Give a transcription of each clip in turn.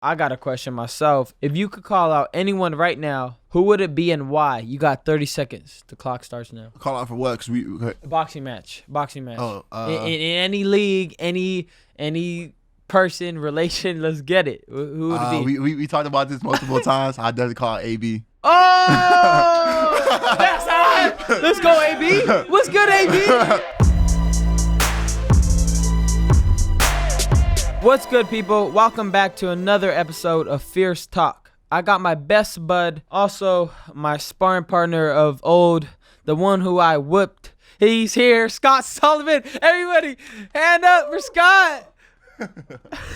I got a question myself. If you could call out anyone right now, who would it be and why? You got 30 seconds. The clock starts now. Call out for what? Cause we Boxing match. Oh, in any league, any person, relation, let's get it. Who would it be? we talked about this multiple times. I definitely call it AB. Oh! That's hot! Let's go, AB. What's good, AB? What's good, people? Welcome back to another episode of Fierce Talk. I got my best bud, also my sparring partner of old, the one who I whooped. He's here, Scott Sullivan. Everybody, hand up for Scott.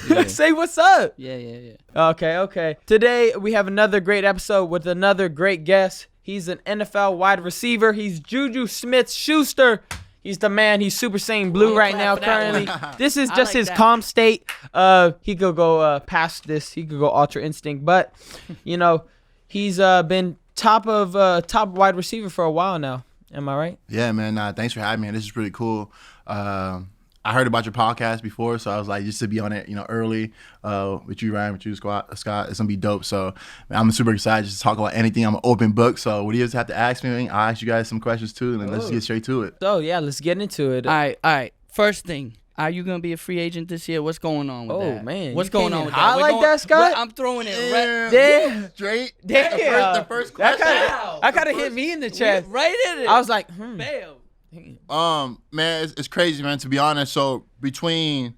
Yeah. Say what's up. Yeah. Okay. Today, we have another great episode with another great guest. He's an NFL wide receiver. He's Juju Smith-Schuster. He's the man. He's Super Saiyan Blue right now currently. This is just his calm state. He could go past this. He could go Ultra Instinct. But, you know, he's been top wide receiver for a while now. Am I right? Yeah, man. Thanks for having me. This is pretty cool. I heard about your podcast before, so I was like, just to be on it, early with you, Ryan, with you, Scott, it's gonna be dope. So I'm super excited just to talk about anything. I'm an open book. So what do you guys have to ask me? I'll ask you guys some questions too, and then let's get straight to it. So yeah, let's get into it. All right. First thing, are you gonna be a free agent this year? What's going on with that? Oh man, what's going on with that? Like that, Scott? I'm throwing it right there. Straight. Damn. The first question. That kind of hit me in the chest. Right in it. I was like, Bam. Man, it's crazy, man, to be honest. So between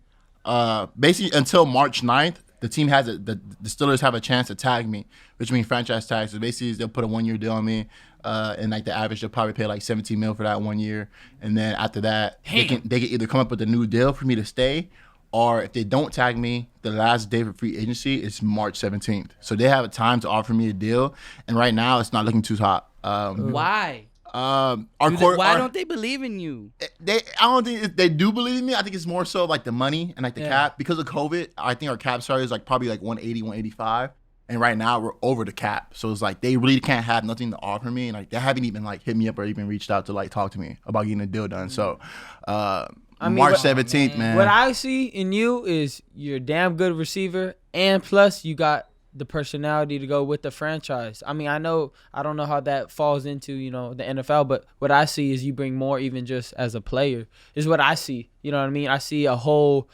basically until March 9th, the team has the Steelers have a chance to tag me, which means franchise tags. So basically they'll put a 1-year deal on me, and like the average they'll probably pay like $17 million for that 1 year, and then after that they can either come up with a new deal for me to stay, or if they don't tag me, the last day for free agency is March 17th. So they have a time to offer me a deal, and right now it's not looking too hot. Why? Why don't they believe in you? I don't think they do believe in me. I think it's more so like the money and like the cap. Because of COVID, I think our cap salary is like probably like 180, 185. And right now we're over the cap. So it's like they really can't have nothing to offer me. And like they haven't even like hit me up or even reached out to like talk to me about getting a deal done. So March 17th, man. What I see in you is you're a damn good receiver, and plus you got the personality to go with the franchise. I mean, I don't know how that falls into, the NFL, but what I see is you bring more even just as a player is what I see. You know what I mean? I see a whole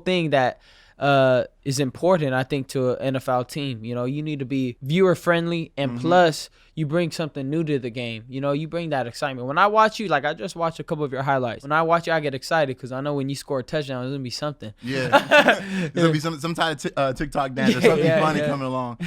thing that is important, I think, to an NFL team. You need to be viewer friendly, and plus you bring something new to the game. You bring that excitement. When I watch you, like I just watched a couple of your highlights. When I watch you, I get excited because I know when you score a touchdown, there's gonna be something. Yeah, there's gonna be some type of TikTok dance or something funny coming along.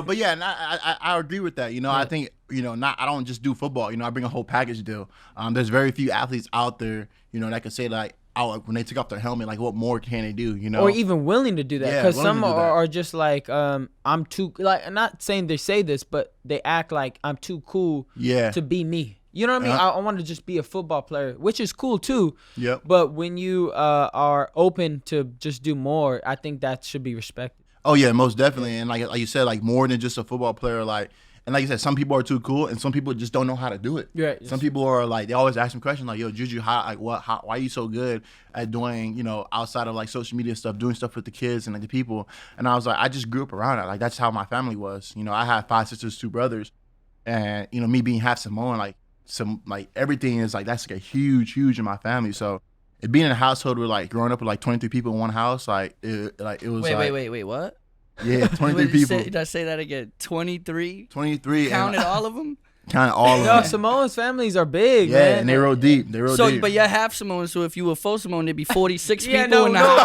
But yeah, and I agree with that. I think I don't just do football. I bring a whole package deal. There's very few athletes out there, that can say like, when they took off their helmet, like what more can they do, or even willing to do that, because some are just like, I'm too, like, I'm not saying they say this, but they act like I'm too cool to be me. You know what I mean? I want to just be a football player, which is cool too. Yep. But when you are open to just do more, I think that should be respected. Oh yeah, most definitely. And like you said, like more than just a football player, like. And like you said, some people are too cool, and some people just don't know how to do it. Right. Some people are like, they always ask me questions like, "Yo, Juju, why are you so good at doing, outside of like social media stuff, doing stuff with the kids and like the people?" And I was like, I just grew up around it. Like that's how my family was. I had 5 sisters, 2 brothers, and me being half Samoan, like everything is like that's like a huge in my family. So it being in a household with like growing up with like 23 people in one house, it was. Wait, what? Yeah, 23 people. Did I say that again? 23? 23. Counted all of them? Counted all of them. Samoans' families are big, man. Yeah, and they roll deep. deep. But you're half Samoan, so if you were full Samoan, there'd be 46 people in the house.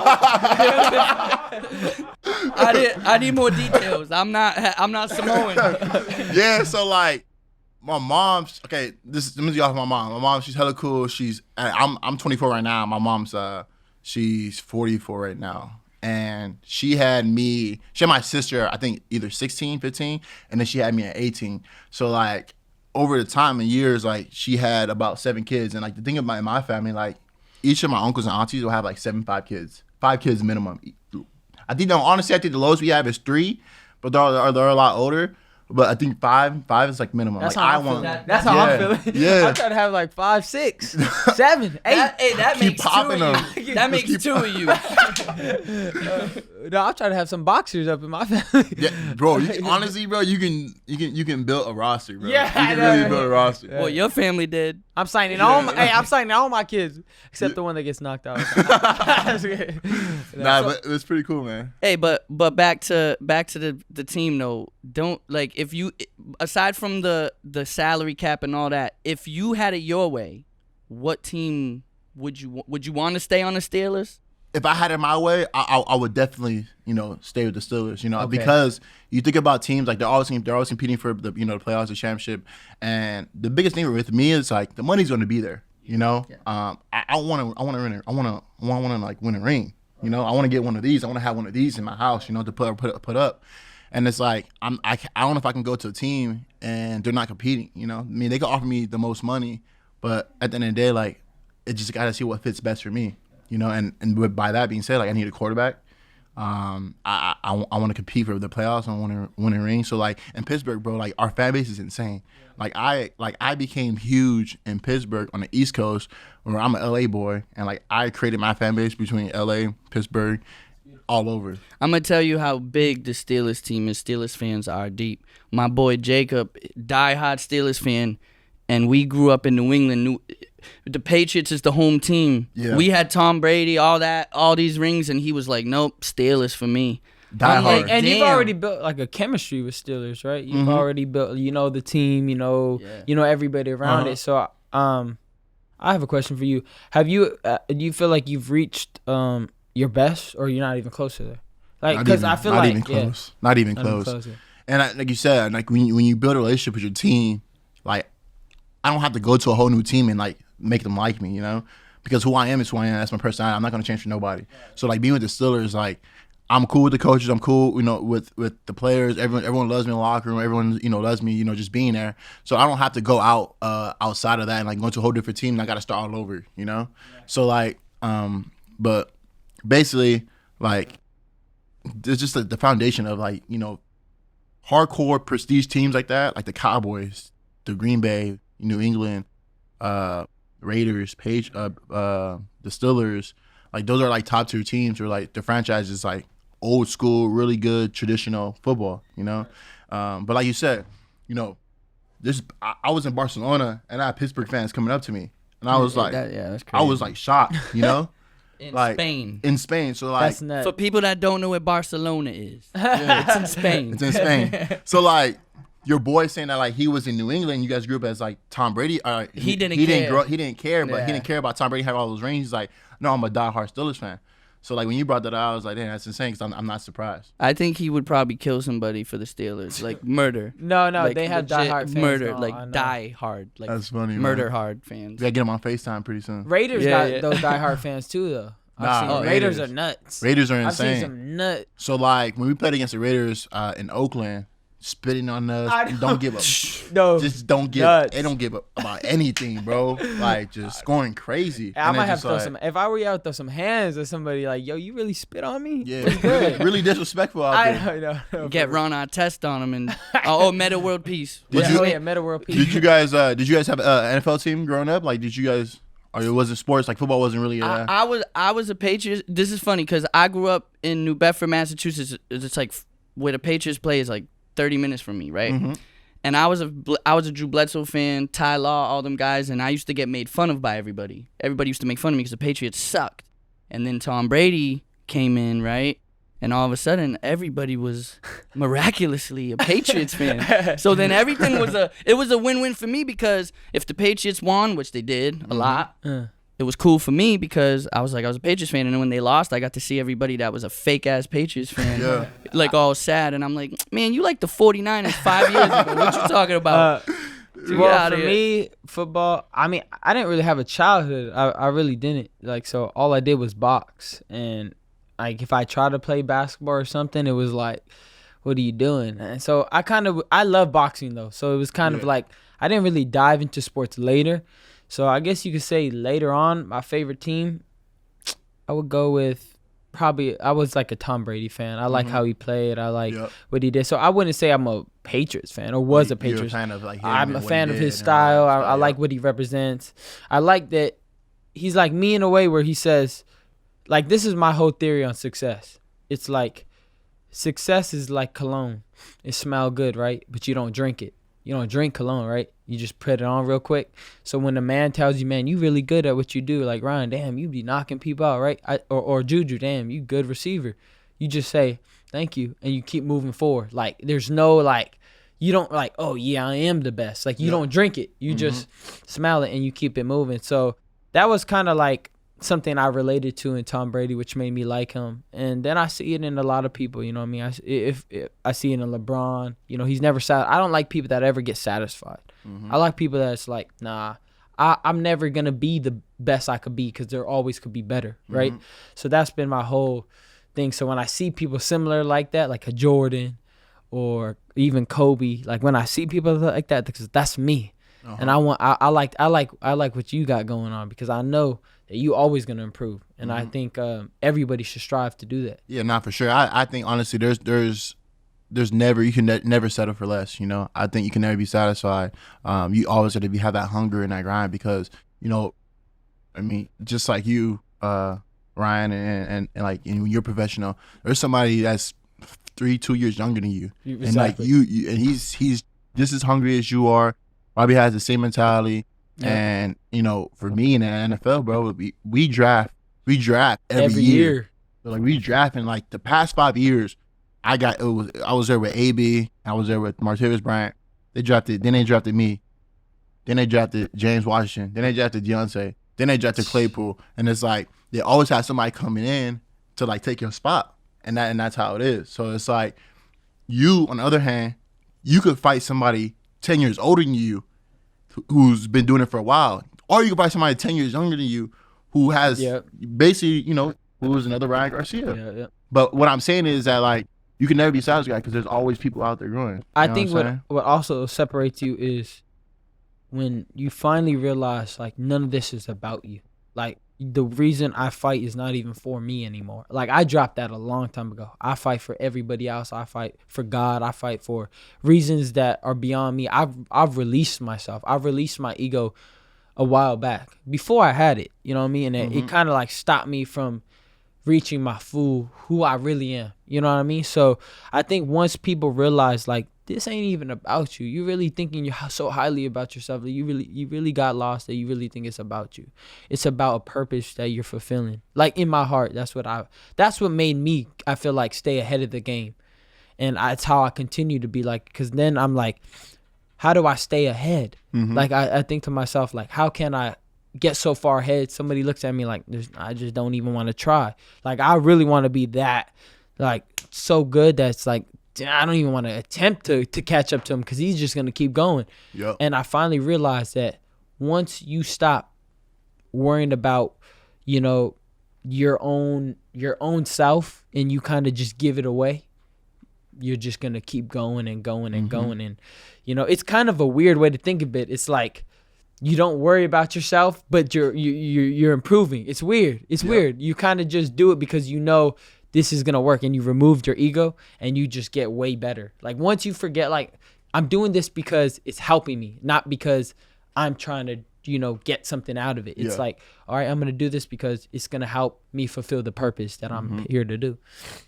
I need more details. I'm not Samoan. Yeah, so like my mom's okay. Let me get off my mom. My mom, she's hella cool. I'm 24 right now. My mom's she's 44 right now. And she had my sister, I think either 16, 15, and then she had me at 18. So like over the time and years, like she had about 7 kids. And like the thing about my family, like each of my uncles and aunties will have like 5 kids minimum. I think the lowest we have is 3, but they're a lot older. But I think five is like minimum. That's like, how I'm feeling. Yeah. I'm trying to have like 5, 6, 7, 8. That makes popping 2 of you. That makes 2 of you. No, I'll try to have some boxers up in my family. Yeah, bro. Honestly, bro, you can build a roster, bro. Yeah, you can really build a roster. Well, your family did. I'm signing I'm signing all my kids except the one that gets knocked out. Nah, but it's pretty cool, man. Hey, but back to the team though. Don't like if you aside from the salary cap and all that, if you had it your way, what team would you want to stay on the Steelers? If I had it my way, I would definitely, stay with the Steelers, Okay. because you think about teams like they're always competing for the the playoffs, the championship, and the biggest thing with me is like the money's going to be there, Yeah. I want to like win a ring, I want to get one of these, I want to have one of these in my house, to put up, and it's like I don't know if I can go to a team and they're not competing, I mean they can offer me the most money, but at the end of the day, like it just got to see what fits best for me. And by that being said, like I need a quarterback. I want to compete for the playoffs. I want to win a ring. So like in Pittsburgh, bro, like our fan base is insane. Like I became huge in Pittsburgh on the East Coast, where I'm an LA boy, and like I created my fan base between LA, Pittsburgh, all over. I'm gonna tell you how big the Steelers team is. Steelers fans are deep. My boy Jacob, diehard Steelers fan, and we grew up in New England. The Patriots is the home team. Yeah. We had Tom Brady, all these rings, and he was like, "Nope, Steelers for me." Die I'm hard. like, And you've damn. already built like a chemistry with Steelers, right? You've already built, the team, everybody around it. So, I have a question for you. Have you? Do you feel like you've reached your best, or you're not even close to there? Like, because I feel not like even close. Not even close. And like you said, like when you build a relationship with your team, like I don't have to go to a whole new team and like make them like me, because who I am is who I am. That's my personality. I'm not gonna change for nobody. So like being with the Steelers, like I'm cool with the coaches. I'm cool, with the players. Everyone loves me in the locker room. Everyone loves me. Just being there. So I don't have to go outside of that and like go to a whole different team. And I got to start all over, So like, but basically like it's just the foundation of like hardcore prestige teams like that, like the Cowboys, the Green Bay, New England, Raiders, the Steelers, like those are like top tier teams, or like the franchise is like old school, really good traditional football, But like you said, I was in Barcelona and I had Pittsburgh fans coming up to me, and I was like, that's crazy. I was like shocked, in like Spain. In Spain, so like That's nuts. For people that don't know where Barcelona is, it's in Spain. it's in Spain. So like your boy saying that like he was in New England, you guys grew up as like Tom Brady. He didn't He care. didn't care, but he Yeah. didn't care about Tom Brady having all those rings. He's like, no, I'm a diehard Steelers fan. So like when you brought that up, I was like, damn, that's insane. Because I'm not surprised. I think he would probably kill somebody for the Steelers, like murder. No, Like, they have legit diehard fans. murder, No, I like know. die hard, like That's funny, murder man. hard fans. We gotta get him on FaceTime pretty soon. Raiders Yeah, got yeah. those diehard fans too, though. Nah, I've seen Raiders Raiders. are nuts. Raiders are I've seen insane. some nuts. So like when we played against the Raiders in Oakland, spitting on us, I and know. don't give a No, just don't give Nuts. they don't give a about anything, bro. Like just going crazy. I And might it's have just to throw like, some. If I were you, I would throw some hands at somebody like, "Yo, you really spit on me?" Yeah, What's good? really disrespectful out there. I know. Get Ron Artest on him and Meta World Peace. Did you- Yeah, Meta World Peace. Did you guys have an NFL team growing up? Like, did you guys, or it wasn't sports? Like, football wasn't really. I was a Patriots. This is funny because I grew up in New Bedford, Massachusetts. It's like where the Patriots play is like 30 minutes from me, right? Mm-hmm. And I was a Drew Bledsoe fan, Ty Law, all them guys, and I used to get made fun of by everybody. Everybody used to make fun of me because the Patriots sucked. And then Tom Brady came in, right? And all of a sudden, everybody was miraculously a Patriots fan. So then everything was a win-win for me because if the Patriots won, which they did a lot, it was cool for me because I was a Patriots fan, and then when they lost, I got to see everybody that was a fake ass Patriots fan, Yeah. like all sad, and I'm like, man, you like the 49ers 5 years ago? What you talking about? Get Well, outta for here. me, football. I mean, I didn't really have a childhood. I really didn't. Like, so all I did was box, and like if I tried to play basketball or something, it was like, what are you doing? And so I love boxing though. So it was kind of like I didn't really dive into sports later. So I guess you could say later on, my favorite team, I would go with probably, I was like a Tom Brady fan. I like how he played. I like what he did. So I wouldn't say I'm a Patriots fan or was a Patriots fan of like him I'm and a what fan he of did his and all that style. stuff, I like what he represents. I like that he's like me in a way where he says, like, this is my whole theory on success. it's like success is like cologne. It smell good, right? But you don't drink it. You don't drink cologne, right? You just put it on real quick. So when a man tells you, man, you really good at what you do, like, Ryan, damn, you be knocking people out, right? Or Juju, damn, you good receiver. You just say, thank you, and you keep moving forward. Like, there's no, like, you don't, like, oh, yeah, I am the best. Like, you don't drink it. You just smell it, and you keep it moving. So that was kind of, like, something I related to in Tom Brady, which made me like him. And then I see it in a lot of people, you know what I mean? If I see it in LeBron, you know, he's never I don't like people that ever get satisfied. I like people that's like, nah, I'm never going to be the best I could be because there always could be better, right? So that's been my whole thing. So when I see people similar like that, like a Jordan or even Kobe, like when I see people like that, because that's me. And I like what you got going on because I know that you always gonna improve, and I think everybody should strive to do that. Yeah, not for sure. I think honestly, there's never you can never settle for less. You know, I think you can never be satisfied. You always have to have that hunger and that grind because you know, I mean, just like you, Ryan, and like you're professional. There's somebody that's 2 years younger than you, Exactly. and like you, and he's just as hungry as you are. Probably has the same mentality. Yeah. And, you know, for me in the NFL, bro, we draft every year. So, like, we draft in, like, the past 5 years, I was there with AB. I was there with Martavis Bryant. Then they drafted me. Then they drafted James Washington. Then they drafted Deontay. Then they drafted Claypool. And it's like, they always have somebody coming in to, like, take your spot. And that's how it is. So, it's like, you, on the other hand, you could fight somebody 10 years older than you who's been doing it for a while. Or you can find somebody 10 years younger than you who has basically, you know, who's another Ryan Garcia. Yeah. But what I'm saying is that, like, you can never be satisfied because there's always people out there growing. I think what also separates you is when you finally realize, like, none of this is about you. Like, the reason I fight is not even for me anymore. Like, I dropped that a long time ago. I fight for everybody else. I fight for God. I fight for reasons that are beyond me. I've released myself. I've released my ego a while back before I had it. You know what I mean? And it kind of like stopped me from reaching my who I really am. You know what I mean? So I think once people realize, like, this ain't even about you. You really thinking you're so highly about yourself that you really got lost that you really think it's about you. It's about a purpose that you're fulfilling. Like, in my heart, that's what made me, I feel like, stay ahead of the game. And that's how I continue to be, like, because then I'm like, how do I stay ahead? Like, I think to myself, like, how can I get so far ahead? Somebody looks at me like, I just don't even want to try. Like, I really want to be that, like, so good that's like, I don't even want to attempt to catch up to him because he's just going to keep going. Yep. And I finally realized that once you stop worrying about, you know, your own self and you kind of just give it away, you're just going to keep going and going and going. And, you know, it's kind of a weird way to think of it. It's like you don't worry about yourself, but you're improving. It's weird. It's weird. You kind of just do it because you know this is going to work, and you removed your ego and you just get way better. Like, once you forget, like, I'm doing this because it's helping me, not because I'm trying to, you know, get something out of it. It's like, all right, I'm going to do this because it's going to help me fulfill the purpose that I'm here to do.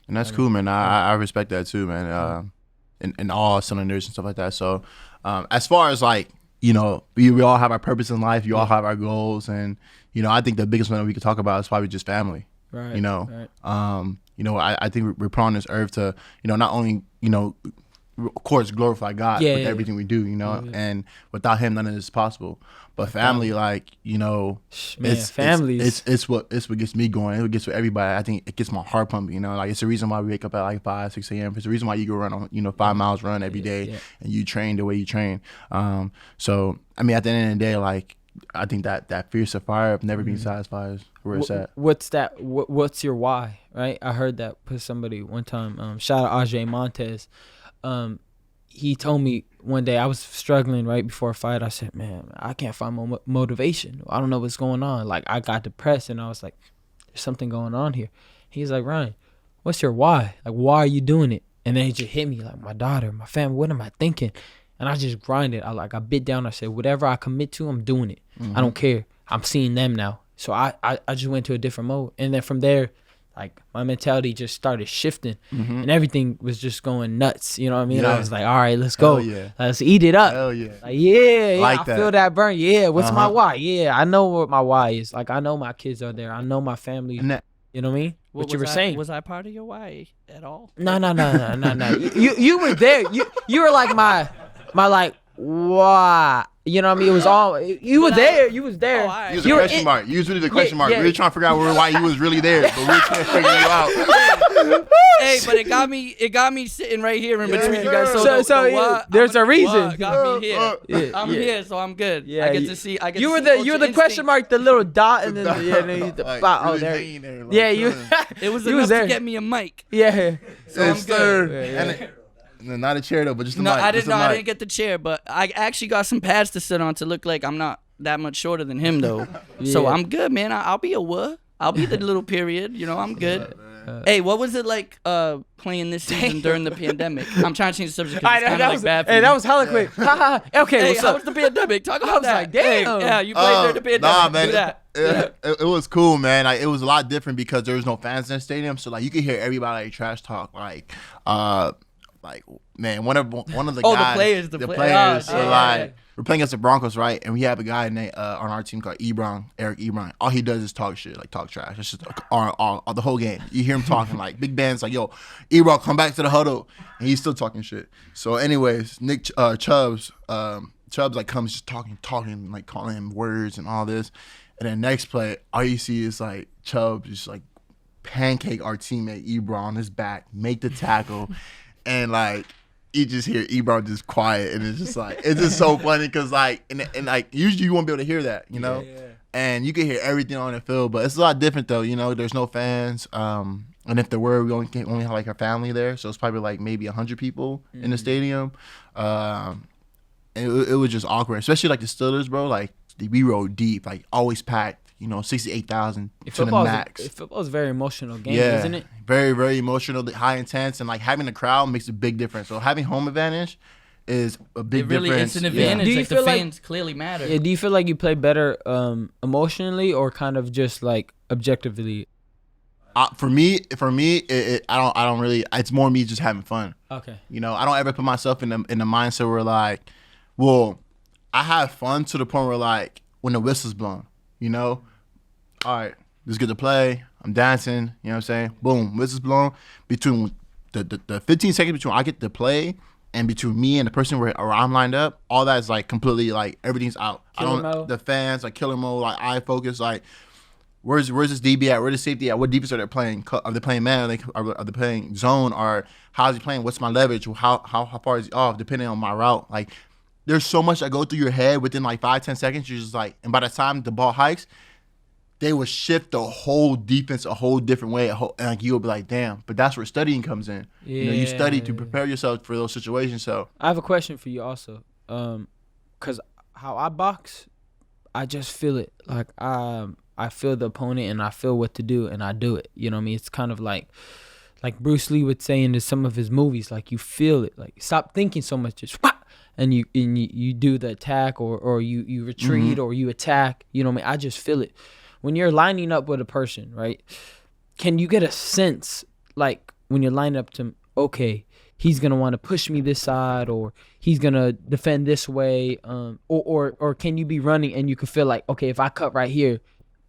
And that's cool, man. I respect that too, man. In all cylinders and stuff like that. So as far as, like, you know, we all have our purpose in life. You all have our goals. And, you know, I think the biggest one that we could talk about is probably just family. Right. You know, you know, I think we're put on this earth to, you know, not only, you know, of course, glorify God with everything we do, you know, and without Him, none of this is possible. But family, like, you know, it's what gets me going. It's what gets everybody. I think it gets my heart pumping, you know, like, it's the reason why we wake up at like 5, 6 a.m. It's the reason why you go run, you know, 5 miles run every day and you train the way you train. So, I mean, at the end of the day, like, I think that fierce fire of never being satisfied is where it's at. What's that? What's your why? Right? I heard that with somebody one time. Shout out Ajay Montez. He told me one day, I was struggling right before a fight. I said, man, I can't find motivation. I don't know what's going on. Like, I got depressed, and I was like, there's something going on here. He's like, Ryan, what's your why? Like, why are you doing it? And then it just hit me, like, my daughter, my family, what am I thinking? And I just grinded. I bit down. I said, whatever I commit to, I'm doing it. I don't care. I'm seeing them now. So I just went to a different mode. And then from there, like my mentality just started shifting, and everything was just going nuts. You know what I mean? I was like, all right, let's go. Let's eat it up. Hell yeah. Like, yeah, Like I that. feel that burn. Yeah, what's my why? Yeah, I know what my why is. Like, I know my kids are there. I know my family. And that, You know what I mean? What you were saying? Was I part of your why at all? No. You were there. You were like my like why. You know what I mean? It was all you were there. You was there. Oh, you was a question mark. You was really the question mark. yeah. We were trying to figure out why you was really there, but we were trying to figure you out. Hey, but it got me sitting right here in between you guys. There's a reason. What got me here. I'm yeah. here, so I'm good. Yeah, I get to see. You were the question mark, the little dot, and then the Like, spot. Oh, really there. hanging there, like, Yeah, you. chilling. It was you enough was there. to get me a mic. Yeah. So I'm Yes, good. sir. Yeah. And not a chair though, but just a No, mic. I just didn't. a No, I mic. didn't get the chair, but I actually got some pads to sit on to look like I'm not that much shorter than him though. So Yeah. I'm good, man. I'll be a what? I'll be the little period. You know, I'm good. Hey, what was it like playing this season during the pandemic? I'm trying to change the subject because it's kind of like bad for Hey, me. that was hella quick. Okay, Hey, what's how up? was the pandemic? Talk about was that. like, damn. Hey, yeah, you played during the pandemic. Nah, man. Do that. It was cool, man. Like, it was a lot different because there was no fans in the stadium, so like you could hear everybody like trash talk, like man, one of the guys, the players, the the play- players. oh, So yeah. like we're playing against the Broncos, right? And we have a guy named on our team called Eric Ebron. All he does is talk shit, like talk trash. It's just the whole game. You hear him talking like big bands, like yo, Ebron, come back to the huddle, and he's still talking shit. So, anyways, Nick Chubbs like comes just talking, like calling him words and all this, and then next play, all you see is like Chubbs just like pancake our teammate Ebron on his back, make the tackle, and like you just hear Ebron just quiet, and it's just so funny because like and like usually you won't be able to hear that, you know, and you can hear everything on the field, but it's a lot different though, you know. There's no fans, and if there were, we only have like our family there, so it's probably like maybe 100 people in the stadium. It was just awkward, especially like the Steelers, bro. Like we rode deep, like always packed. You know, 68,000 to the max. Football's a very emotional game, Yeah, isn't it? very, very emotional, high intense, and like having the crowd makes a big difference. So having home advantage is a big difference. It's an advantage. Do you Like the feel like- fans clearly matter. Yeah, do you feel like you play better emotionally or kind of just like objectively? For me, I don't really. It's more me just having fun. Okay. You know, I don't ever put myself in the mindset where like, well, I have fun to the point where like when the whistle's blown, you know, all right, let's get to play. I'm dancing, you know what I'm saying? Boom, whistle's blown. Between the 15 seconds between I get to play and between me and the person where I'm lined up, all that is like completely like everything's out. Killer mode. The fans like killer mode, like I focus like. Where's this DB at? Where's the safety at? What defense are they playing? Are they playing man? Are they playing zone? Or how's he playing? What's my leverage? How far is he off? Depending on my route. Like, there's so much that go through your head within like 5-10 seconds. You're just like, and by the time the ball hikes, they will shift the whole defense a whole different way. And like you'll be like, damn. But that's where studying comes in. You know, you study to prepare yourself for those situations. So I have a question for you also, cause how I box, I just feel it. Like I feel the opponent and I feel what to do and I do it. You know what I mean? It's kind of like Bruce Lee would say in some of his movies, like you feel it. Like stop thinking so much, just and you do the attack or you retreat or you attack. You know what I mean? I just feel it. When you're lining up with a person, right? Can you get a sense like when you're lining up to, okay, he's gonna want to push me this side or he's gonna defend this way, or can you be running and you can feel like, okay, if I cut right here,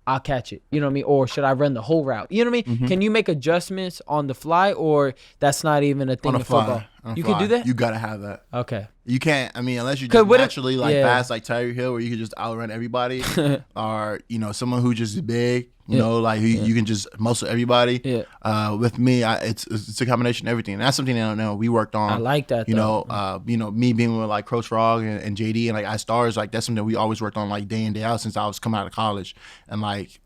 I'll catch it. You know what I mean? Or should I run the whole route? You know what I mean? Can you make adjustments on the fly, or that's not even a thing in football? You can do that? You gotta have that. Okay. You can't. I mean, unless you 'Cause just what if- naturally like yeah. fast like Tyreek Hill, where you can just outrun everybody, or you know someone who just is big. You Yeah. know, like you can just muscle everybody. Yeah. With me, it's a combination of everything. And that's something that we worked on. I like that. You know, me being with like Coach Frog and JD and like I Stars, like that's something that we always worked on like day in day out since I was coming out of college, and like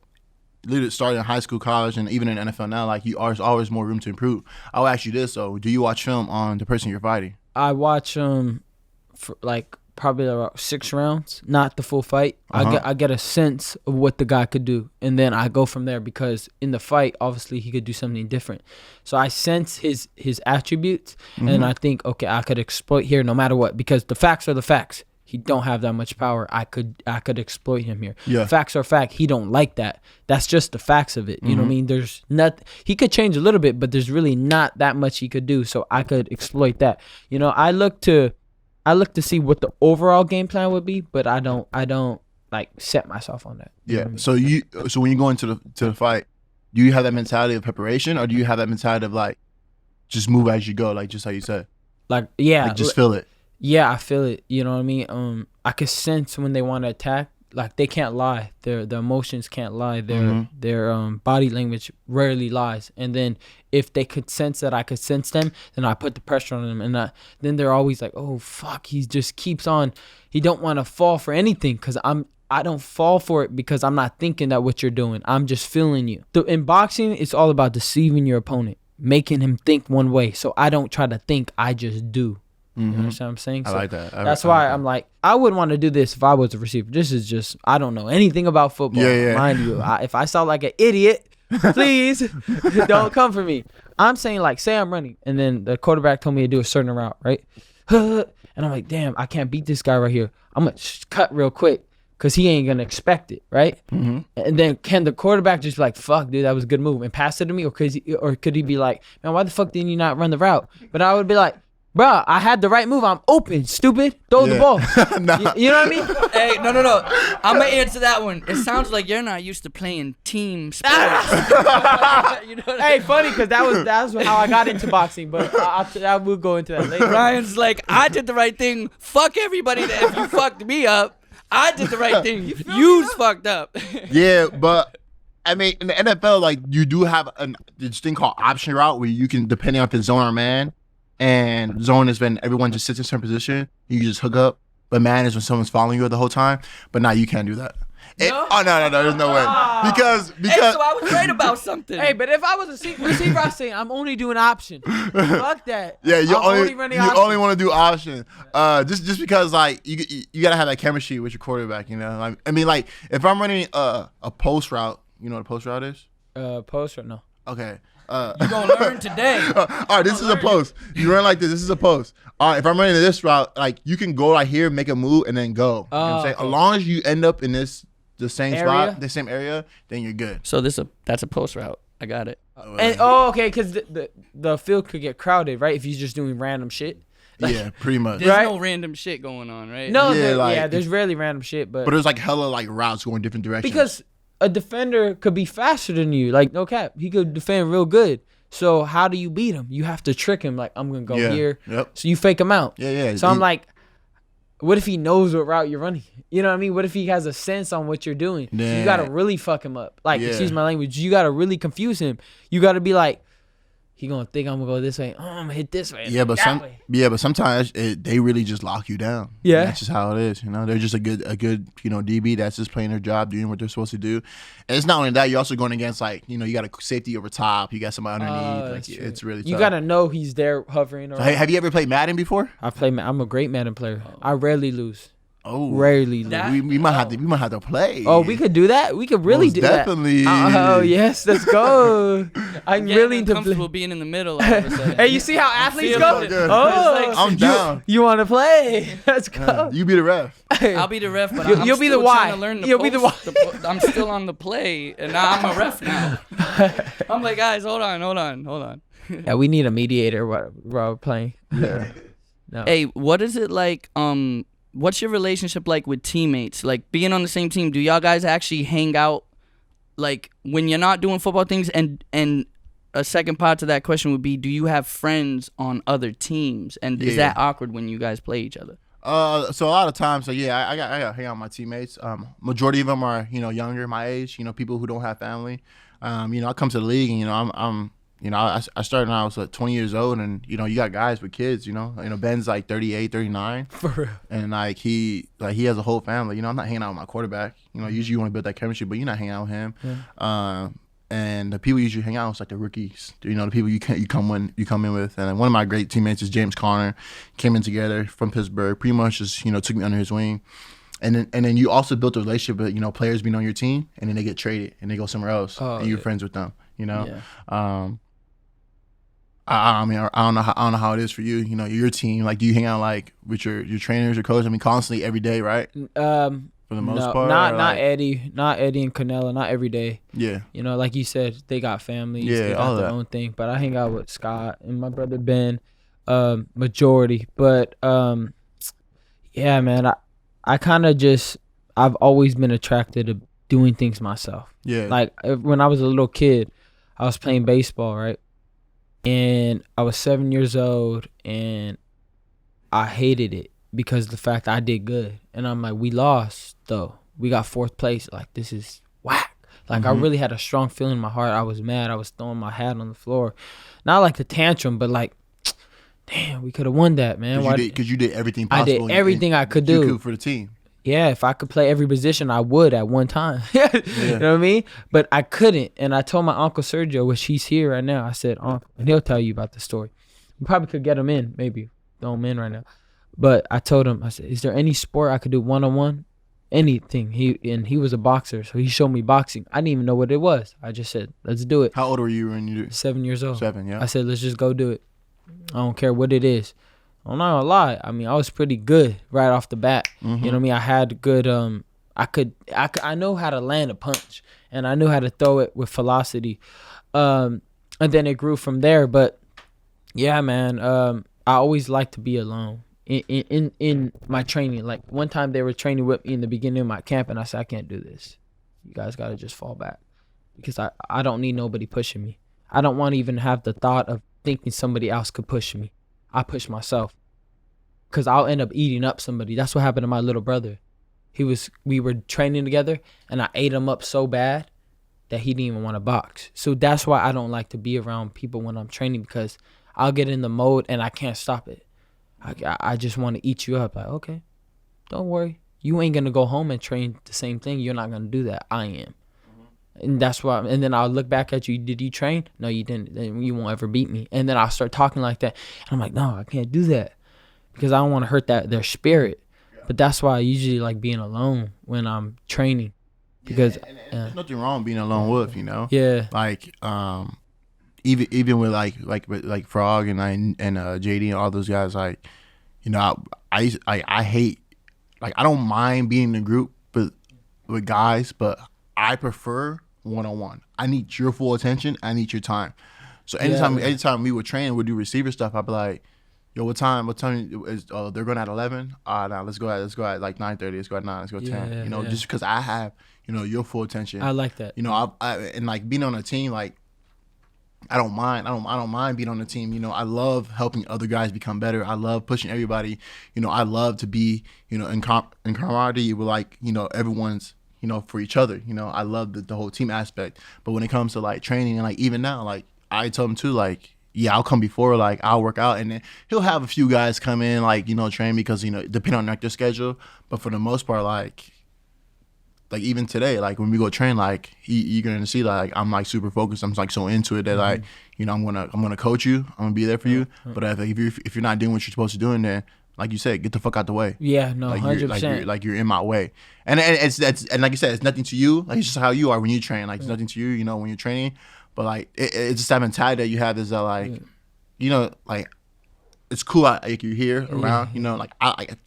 literally started in high school, college, and even in the NFL now. Like there's always more room to improve. I'll ask you this though: do you watch film on the person you're fighting? I watch for like probably about 6 rounds, not the full fight. I get a sense of what the guy could do, and then I go from there because in the fight, obviously he could do something different. So I sense his attributes, and I think, okay, I could exploit here no matter what because the facts are the facts. he don't have that much power. I could exploit him here. Yeah. Facts are fact. He don't like that. That's just the facts of it. You know what I mean? There's not. He could change a little bit, but there's really not that much he could do. So I could exploit that. You know, I look to see what the overall game plan would be, but I don't like set myself on that. You know what I mean? So when you go into the fight, do you have that mentality of preparation, or do you have that mentality of like just move as you go, like just how you said? Like, yeah, like just feel it. Yeah, I feel it. You know what I mean? I could sense when they want to attack. Like, they can't lie. Their emotions can't lie. Their body language rarely lies. And then if they could sense that I could sense them, then I put the pressure on them. And then they're always like, oh fuck, he just keeps on. He don't want to fall for anything, because I don't fall for it because I'm not thinking that what you're doing. I'm just feeling you. In boxing, it's all about deceiving your opponent, making him think one way. So I don't try to think, I just do. You understand what I'm saying? I like that. That's why I'm like, I wouldn't want to do this if I was a receiver. This is just, I don't know anything about football. Yeah. Mind you, if I sound like an idiot, please don't come for me. I'm saying, like, say I'm running and then the quarterback told me to do a certain route, right? And I'm like, damn, I can't beat this guy right here. I'm going to cut real quick because he ain't going to expect it, right? And then can the quarterback just be like, fuck, dude, that was a good move, and pass it to me? Or could he be like, man, why the fuck didn't you not run the route? But I would be like, bro, I had the right move. I'm open, stupid. Throw the ball. Nah. You know what I mean? Hey, no. I'm going to answer that one. It sounds like you're not used to playing team sports. You know what Hey, funny, because that was how I got into boxing, but I will go into that later. Ryan's like, I did the right thing. Fuck everybody that if you fucked me up. I did the right thing. You's fucked up. Yeah, but I mean, in the NFL, like, you do have this thing called option route where you can, depending on if it's zone or man, and zone is when everyone just sits in a certain position, you just hook up. But man is when someone's following you the whole time. But now you can't do that. No? Oh, no, there's no way. Because Hey, so I was right about something. Hey, but if I was a receiver, I say I'm only doing option. Fuck that. yeah, you I'm only running option. want to do option. Just because, like, you gotta have that chemistry with your quarterback. You know, like, I mean, like, if I'm running a post route, you know what a post route is? Post or no? Okay. You're going to learn today. All right, this is a post. You run like this. This is a post. All right, if I'm running this route, like, you can go right here, make a move, and then go. You know what I'm saying? Okay. As long as you end up in the same Area? spot, the same area, then you're good. So that's a post route. I got it. And okay, because the field could get crowded, right? If you're just doing random shit. Yeah, pretty much. There's Right? no random shit going on, right? No, Yeah, there's rarely random shit, but But there's like hella like routes going different directions. because a defender could be faster than you, like, no cap, he could defend real good. So how do you beat him? You have to trick him, like, I'm gonna go here. Yep. So you fake him out. Yeah. So I'm like, what if he knows what route you're running? You know what I mean? What if he has a sense on what you're doing? So Yeah. you gotta really fuck him up. Like, Yeah. excuse my language. You gotta really confuse him. You gotta be like, he gonna think I'm gonna go this way. Oh, I'm gonna hit this way. Yeah, but that way. sometimes they really just lock you down. Yeah. That's just how it is. You know, they're just a good DB that's just playing their job, doing what they're supposed to do. And it's not only that, you're also going against, like, you know, you got a safety over top, you got somebody underneath. Like, That's true. it's really tough. You gotta know he's there hovering. So, hey, have you ever played Madden before? I'm a great Madden player. I rarely lose. Oh, Rarely lose. That- we might have to play. Oh, we could do that. We could really Most do definitely. that. Oh yes, let's go. I'm Getting really into uncomfortable being in the middle all of a sudden. Hey, you see how athletes feeling go? it. Oh, It's I'm down. You want to play? Let's go. You be the ref. I'll be the ref, but You'll- I'm you'll be still the Y. trying to learn the You'll be the post- I'm still on the play, and now I'm a ref now. I'm like, guys, hold on. Yeah, we need a mediator while we're playing. Yeah. No. Hey, what is it like? What's your relationship like with teammates? Like, being on the same team, do y'all guys actually hang out, like, when you're not doing football things? And a second part to that question would be, do you have friends on other teams? And is Yeah. that awkward when you guys play each other? So a lot of times, so yeah, I got to hang out with my teammates. Majority of them are, you know, younger, my age, you know, people who don't have family. You know, I come to the league and, you know, I started when I was 20 years old, and, you know, you got guys with kids, you know, Ben's like 38, 39. For real. And like he has a whole family. You know, I'm not hanging out with my quarterback. You know, usually you want to build that chemistry, but you're not hanging out with him. Yeah. And the people you usually hang out with is like the rookies. You know, the people you come in with. And one of my great teammates is James Conner. Came in together from Pittsburgh. Pretty much just, you know, took me under his wing. And then you also built a relationship with, you know, players being on your team, and then they get traded and they go somewhere else, and you're friends with them. You know. Yeah. I mean, I don't know how it is for you. You know, your team. Like, do you hang out like with your trainers, your coach? I mean, constantly every day, right? For the most part, not Eddie and Canelo, not every day. Yeah. You know, like you said, they got families, Yeah, they all got their that. own thing. But I hang out with Scott and my brother Ben, majority. But yeah, man, I kind of just I've always been attracted to doing things myself. Yeah. Like when I was a little kid, I was playing baseball, right? And I was 7 years old, and I hated it because of the fact I did good. And I'm like, we lost, though. We got 4th place. Like, this is whack. Like, I really had a strong feeling in my heart. I was mad. I was throwing my hat on the floor. Not like the tantrum, but like, damn, we could have won that, man. Because you did everything I possible. did everything I could do. For the team. Yeah, if I could play every position, I would at one time. You know what I mean? But I couldn't. And I told my Uncle Sergio, which he's here right now, I said, Uncle, and he'll tell you about the story. We probably could get him in, maybe. Throw him in right now. But I told him, I said, is there any sport I could do one-on-one? Anything. He was a boxer, so he showed me boxing. I didn't even know what it was. I just said, let's do it. How old were you when you did? 7 years old. 7, yeah. I said, let's just go do it. I don't care what it is. I'm not gonna lie. I mean, I was pretty good right off the bat. You know what I mean? I had good. I know how to land a punch, and I knew how to throw it with velocity. And then it grew from there. But yeah, man. I always like to be alone in my training. Like one time they were training with me in the beginning of my camp, and I said, I can't do this. You guys gotta just fall back because I don't need nobody pushing me. I don't want to even have the thought of thinking somebody else could push me. I push myself because I'll end up eating up somebody. That's what happened to my little brother. We were training together, and I ate him up so bad that he didn't even want to box. So that's why I don't like to be around people when I'm training, because I'll get in the mode and I can't stop it. I just want to eat you up. Like, okay, don't worry. You ain't going to go home and train the same thing. You're not going to do that. I am. And that's why. And then I'll look back at you. Did you train? No, you didn't. Then you won't ever beat me. And then I'll start talking like that. And I'm like, no, I can't do that because I don't want to hurt their spirit. But that's why I usually like being alone when I'm training, because there's nothing wrong with being a lone wolf, you know. Yeah. Like even with like Frog and JD and all those guys, like, you know, I hate, like, I don't mind being in a group with guys, but I prefer one-on-one. I need your full attention. I need your time. So anytime we would train, we'd do receiver stuff, I'd be like, yo, what time is they're going at 11? Now let's go at like 9:30. Let's go at 9. Let's go 10. You know, just because I have, you know, your full attention. I like that. You know, and like being on a team, like, I don't mind being on a team. You know, I love helping other guys become better. I love pushing everybody. You know, I love to be, you know, in camaraderie with, like, you know, everyone's, you know, for each other. You know, I love the whole team aspect. But when it comes to like training, and like even now, like I told him too, like, yeah, I'll come before, like I'll work out, and then he'll have a few guys come in, like, you know, train because, you know, depending on like their schedule. But for the most part, like even today, like when we go train, like you're gonna see, like I'm like super focused. I'm like so into it that like, you know, I'm gonna coach you. I'm gonna be there for you. But if you're not doing what you're supposed to do, then, like you said, get the fuck out the way. Yeah, no, like 100%. You're in my way, and and like you said, it's nothing to you. Like, it's just how you are when you train. Like, it's nothing to you, you know, when you're training. But like it's just that mentality that you have is that, like, you know, like it's cool. Like you're here around, you know. Like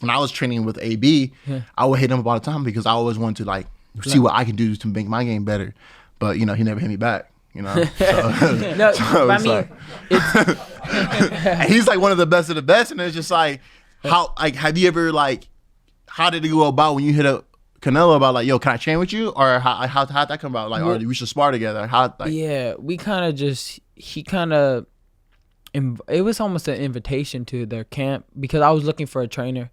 when I was training with AB, I would hit him up all the time because I always wanted to like see what I can do to make my game better. But, you know, he never hit me back. You know, no, so I mean, and he's like one of the best, and it's just like, how, like, have you ever, like, how did it go about when you hit up Canelo about, like, yo, can I train with you, or how'd that come about, like, or we should spar together? How, like, yeah, we kind of just, he kind of, it was almost an invitation to their camp because I was looking for a trainer,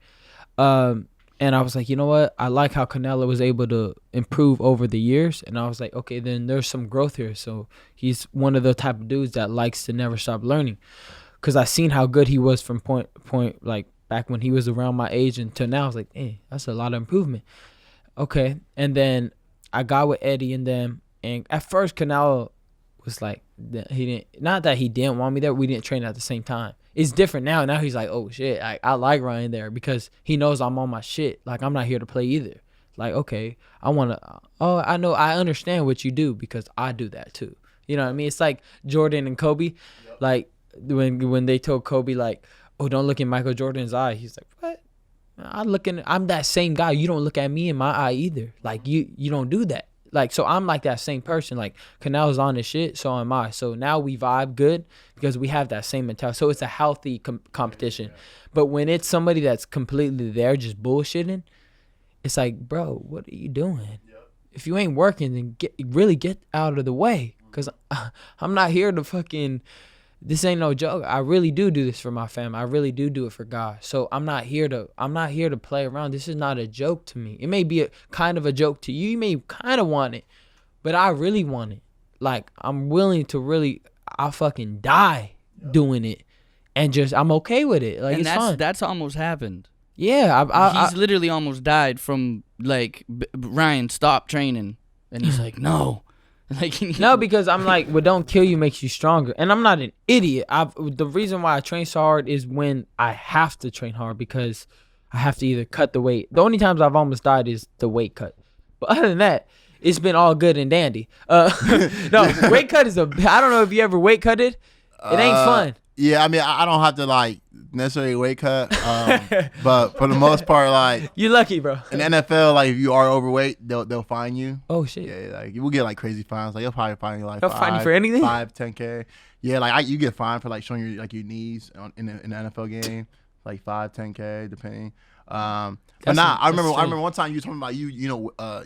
and I was like, you know what, I like how Canelo was able to improve over the years, and I was like, okay, then there's some growth here. So he's one of the type of dudes that likes to never stop learning, because I seen how good he was from point like back when he was around my age until now. I was like, hey, that's a lot of improvement. Okay. And then I got with Eddie and them, and at first Canelo was like, not that he didn't want me there, we didn't train at the same time. It's different now. Now he's like, oh shit, I like Ryan there because he knows I'm on my shit. Like, I'm not here to play either. Like, okay, I know, I understand what you do because I do that too. You know what I mean? It's like Jordan and Kobe. Yep. Like, when they told Kobe like, oh, don't look in Michael Jordan's eye. He's like, what? I'm that same guy. You don't look at me in my eye either. Like you don't do that. Like, so I'm like that same person. Like, Canel's on his shit, so am I. So now we vibe good because we have that same mentality. So it's a healthy competition. Yeah. But when it's somebody that's completely there just bullshitting, it's like, bro, what are you doing? Yep. If you ain't working, then really get out of the way. Because I'm not here to fucking... This ain't no joke. I really do this for my family. I really do it for God. So I'm not here to play around. This is not a joke to me. It may be a kind of a joke to you. You may kind of want it, but I really want it. Like, I'm willing to really, I'll fucking die doing it, and just I'm okay with it. Like, and it's fun. That's almost happened. Yeah, he's literally almost died from like Ryan stopped training, and he's like, no. Like, no, because I'm like, what don't kill you makes you stronger. And I'm not an idiot. The reason why I train so hard is when I have to train hard, because I have to either cut the weight. The only times I've almost died is the weight cut. But other than that, it's been all good and dandy. No, weight cut is I don't know if you ever weight cutted. It ain't fun. Yeah, I mean, I don't have to like necessarily weight cut, but for the most part, like, you're lucky, bro. In the NFL, like, if you are overweight, they'll fine you. Oh shit. Yeah, like you will get like crazy fines. Like, they'll probably fine you like they'll fine you for anything. 5, 10K. Yeah, like you get fined for like showing your knees in the NFL game, like 5, 10K depending. But I remember one time you told me about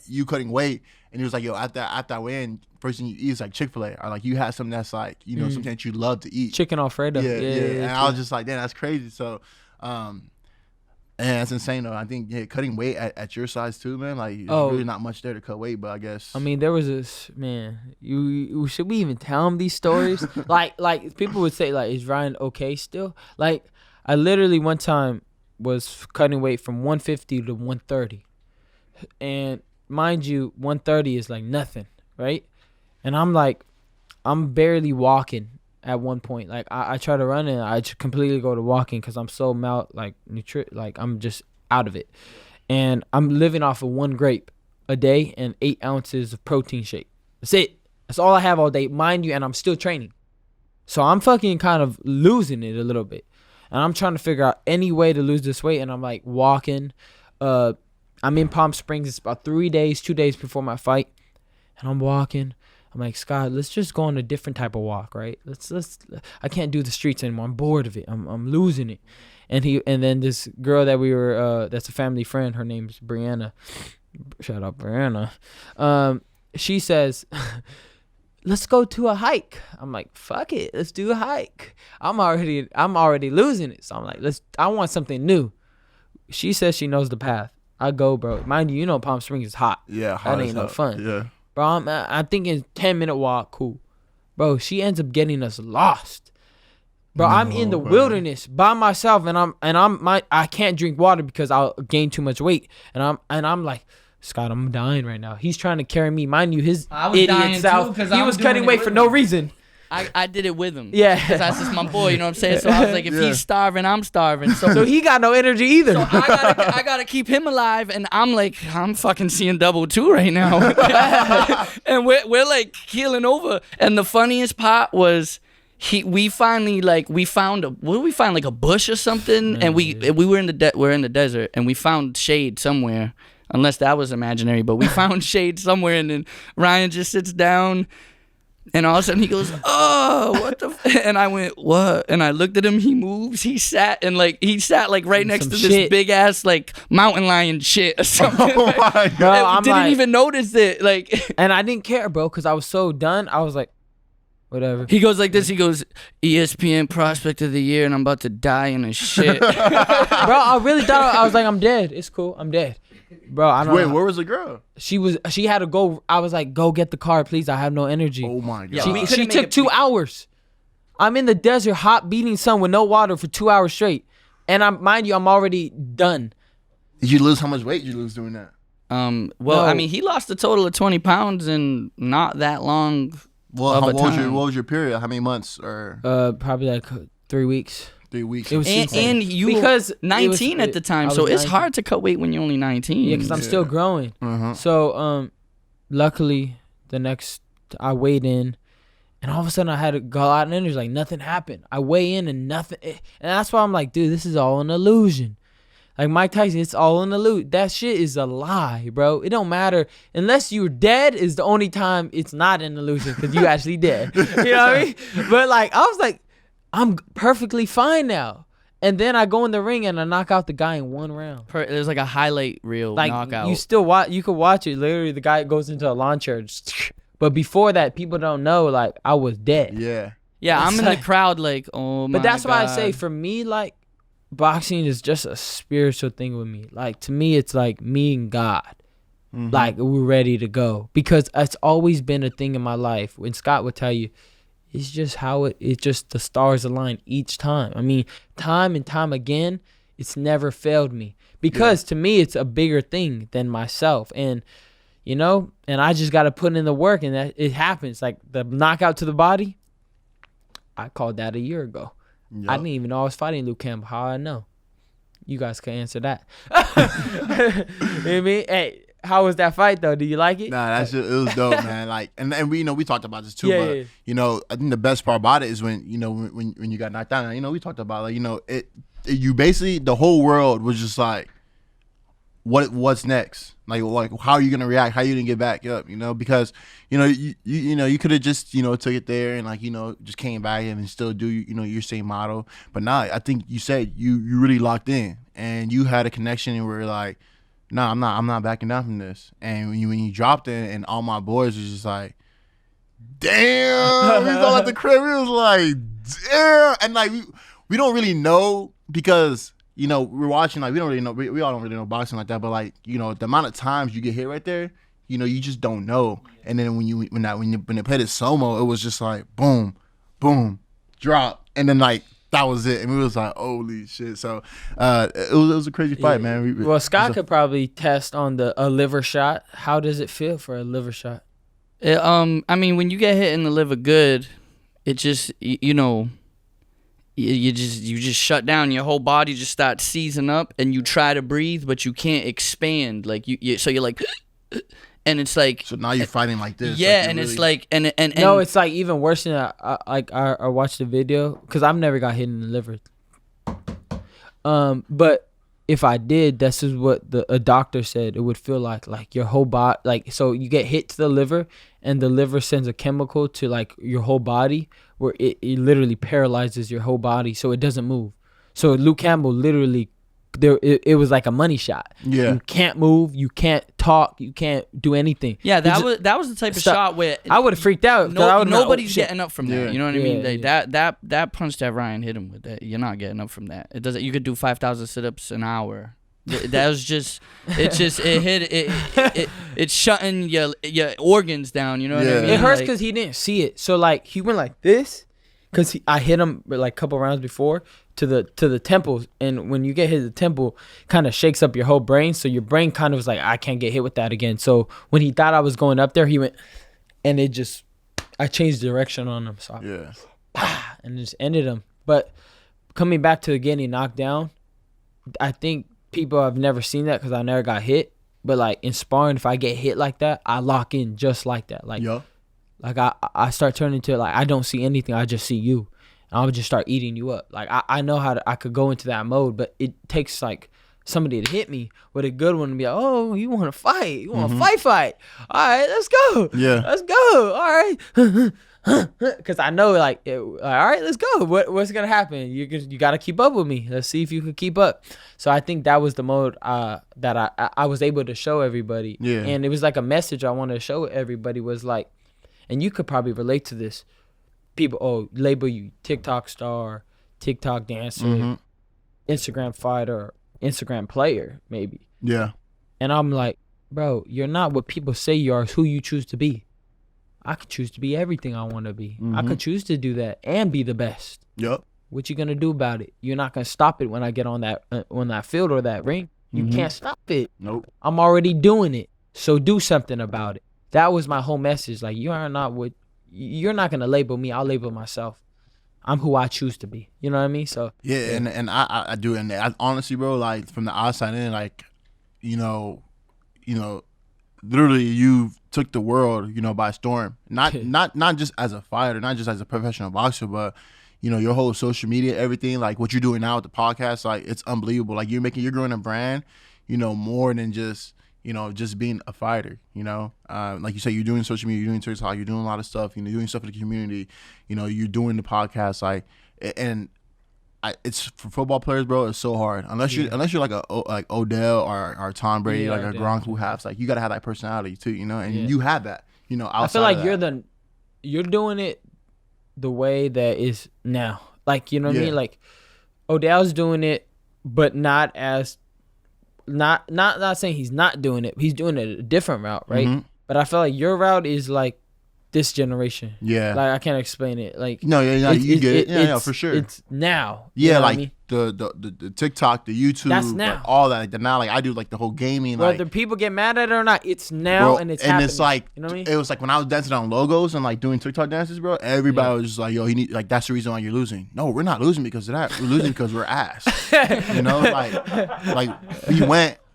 you cutting weight, and he was like, yo, after I weigh-in, first thing you eat is like Chick-fil-A, or like you have something that's like, something that you love to eat. Chicken Alfredo. Yeah. And I was just like, damn, that's crazy. So, and that's insane though. I think cutting weight at your size too, man. Like, there's really not much there to cut weight, but I guess. I mean, there was this man. Should we even tell him these stories? like people would say, like, is Ryan okay still? Like, I literally one time was cutting weight from 150 to 130, and mind you, 130 is like nothing, right? And I'm like, I'm barely walking at one point. Like, I try to run and I just completely go to walking because I'm so like I'm just out of it. And I'm living off of 1 grape a day and 8 ounces of protein shake. That's it. That's all I have all day, mind you, and I'm still training. So I'm fucking kind of losing it a little bit. And I'm trying to figure out any way to lose this weight. And I'm like walking. I'm in Palm Springs. It's about 2 days before my fight. And I'm walking. I'm like, Scott, let's just go on a different type of walk, right? I can't do the streets anymore. I'm bored of it. I'm losing it. And then this girl that we were, that's a family friend, her name's Brianna. Shout out Brianna. She says, let's go to a hike. I'm like, fuck it, let's do a hike. I'm already losing it. So I'm like, I want something new. She says she knows the path. I go, bro. Mind you, Palm Springs is hot. Yeah, hot. That ain't no fun. Yeah. Bro, I'm thinking 10-minute walk, cool. Bro, she ends up getting us lost. Bro, I'm in the wilderness by myself, and I can't drink water because I'll gain too much weight. And I'm like, Scott, I'm dying right now. He's trying to carry me. Mind you, his idiot self, he was cutting weight for no reason. I did it with him. Yeah. Because that's just my boy, you know what I'm saying? So I was like, if he's starving, I'm starving. So he got no energy either. So I gotta keep him alive, and I'm like, I'm fucking seeing double two right now. And we're like keeling over. And the funniest part was we found like a bush or something, and we were in the desert, and we found shade somewhere. Unless that was imaginary, but we found shade somewhere, and then Ryan just sits down, and all of a sudden he goes, "Oh, what the?" And I went, "What?" And I looked at him. He moves. He sat right next to this big ass like mountain lion shit or something. Oh my God! Bro, I didn't even notice it. Like, and I didn't care, bro, because I was so done. I was like, whatever. He goes like this. He goes, ESPN Prospect of the Year, and I'm about to die in a shit. Bro, I really thought I was like, I'm dead. It's cool. I'm dead. Bro, I don't know. Wait, where was the girl? She had to go. I was like, go get the car, please. I have no energy. Oh my God. Yeah, she took 2 hours. I'm in the desert, hot, beating sun with no water for 2 hours straight. And mind you, I'm already done. Did you lose how much weight did you lose doing that? Well, No. I mean, he lost a total of 20 pounds in not that long. Well, of a time. what was your period? How many months or? Probably like 3 weeks. 3 weeks. It was And you because were 19 at the time, so it's 19. hard to cut weight when you're only 19. Yeah, because I'm still growing. Uh-huh. So, luckily, I weighed in, And all of a sudden I had to go out and there's like nothing happened. I weigh in and nothing. And that's why I'm like, dude, this is all an illusion. Like Mike Tyson, it's all an illusion. That shit is a lie, bro. It don't matter. Unless you're dead is the only time it's not an illusion because you actually dead. You know what I mean? But like, I was like, I'm perfectly fine now. And then I go in the ring and I knock out the guy in 1 round. There's like a highlight reel Like knockout. you still watch, you could watch it. Literally, the guy goes into a lawn chair. But before that, people don't know. Like I was dead. Yeah. Yeah, I'm It's in like- the crowd like, oh my But that's why I God. say, for me, like boxing is just a spiritual thing with me. Like to me, it's like me and God. Like we're ready to go because it's always been a thing in my life. When Scott would tell you, it's just how it just the stars align each time. I mean, time and time again, it's never failed me because to me, it's a bigger thing than myself. And you know, and I just got to put in the work, and that it happens. Like the knockout to the body, I called that a year ago. Yep. I didn't even know I was fighting Luke Campbell. How I know? You guys can answer that. You know what I mean? Hey, how was that fight though? Do you like it? Nah, it was dope, man. Like, and we, you know, we talked about this too, Yeah, but yeah. you know, I think the best part about it is when, you know, when you got knocked down. You know, we talked about, like, you know, you basically, the whole world was just like, what's next? Like how are you gonna react? How are you gonna get back up? You know, because you know you could have just, you know, took it there and, like, you know, just came back and still do, you know, your same model. But nah, I think you said you really locked in and you had a connection and were like, nah, I'm not backing down from this. And when you dropped it, and all my boys was just like, damn, we felt like the crib. We was like, damn, and like we don't really know because, you know, we're watching, like, we don't really know, we all don't really know boxing like that, but like, you know, the amount of times you get hit right there, you know, you just don't know. And then when they played it slow-mo, it was just like boom, boom, drop, and then like that was it, and we was like, holy shit. So it was a crazy fight, man. Well, Scott could probably test on a liver shot. How does it feel for a liver shot? I mean, when you get hit in the liver good, it just, you know, you just shut down. Your whole body just starts seizing up, and you try to breathe, but you can't expand. Like so you're like, and it's like. So now you're fighting like this. Yeah, like and really, it's like, and No, it's like even worse than that. I watched the video because I've never got hit in the liver. But if I did, this is what a doctor said. It would feel like your whole body, like, so you get hit to the liver, and the liver sends a chemical to like your whole body where it literally paralyzes your whole body so it doesn't move. So Luke Campbell literally, it was like a money shot. Yeah. You can't move, you can't talk, you can't do anything. yeah, It just- that was the type of Stop. shot where I would have freaked out. 'cause I would've been like, oh, nobody's shit. getting up from that. Yeah. You know what I mean? Yeah, Like, that punch that Ryan hit him with, that you're not getting up from that. It doesn't. You could do 5,000 sit-ups an hour. That was just. It's shutting your organs down. You know what I Yeah. mean? It hurts Like, because he didn't see it. So like he went like this, because I hit him like a couple rounds before to the temples, and when you get hit the temple, kind of shakes up your whole brain. So your brain kind of was like, I can't get hit with that again. So when he thought I was going up there, he went, and I changed direction on him. So and just ended him. But coming back to getting knocked down, I think people have never seen that because I never got hit. But like in sparring, if I get hit like that, I lock in just like that. Like. Yeah. Like I start turning to, like, I don't see anything. I just see you. And I would just start eating you up. Like I know I could go into that mode, but it takes like somebody to hit me with a good one and be like, oh, you want to fight? You want to fight? All right, let's go. Yeah. Let's go. All right. Because I know, like, all right, let's go. What's gonna happen? You got to keep up with me. Let's see if you could keep up. So I think that was the mode that I was able to show everybody. Yeah. And it was like a message I wanted to show everybody was like. And you could probably relate to this. People, label you TikTok star, TikTok dancer, Instagram fighter, Instagram player, maybe. Yeah. And I'm like, bro, you're not what people say you are. It's who you choose to be. I could choose to be everything I want to be. I could choose to do that and be the best. Yep. What you gonna do about it? You're not gonna stop it when I get on that field or that ring. You can't stop it. Nope. I'm already doing it. So do something about it. That was my whole message. Like, you're not gonna label me. I'll label myself. I'm who I choose to be. You know what I mean? So Yeah, and I do, and I, honestly, bro, like from the outside in, like, you know, literally you've took the world, by storm. Not just as a fighter, not just as a professional boxer, but your whole social media, everything, like what you're doing now with the podcast, like it's unbelievable. Like you're growing a brand, more than just just being a fighter. Like you say, you're doing social media, you're doing TikTok, you're doing a lot of stuff. You're doing stuff in the community. You're doing the podcast, like, and it's for football players, bro. It's so hard unless you're like Odell or Tom Brady, like a Gronk who has like you gotta have that personality too, and you have that, I feel like you're doing it the way that is now, like what I mean. Like Odell's doing it, but not as not saying he's not doing it. He's doing it a different route, right? Mm-hmm. But I feel like your route is like this generation. Yeah. Like I can't explain it. Like you get it. Yeah, for sure. It's now. Yeah, like I mean? the TikTok, the YouTube, that's now. Like, all that. Like now, like I do like the whole gaming. Whether people get mad at it or not, it's now, bro, and it's happening. It's like what I mean? It was like when I was dancing on logos and like doing TikTok dances, bro. Everybody was just like, "Yo, like that's the reason why you're losing." No, we're not losing because of that. We're losing because we're ass. Like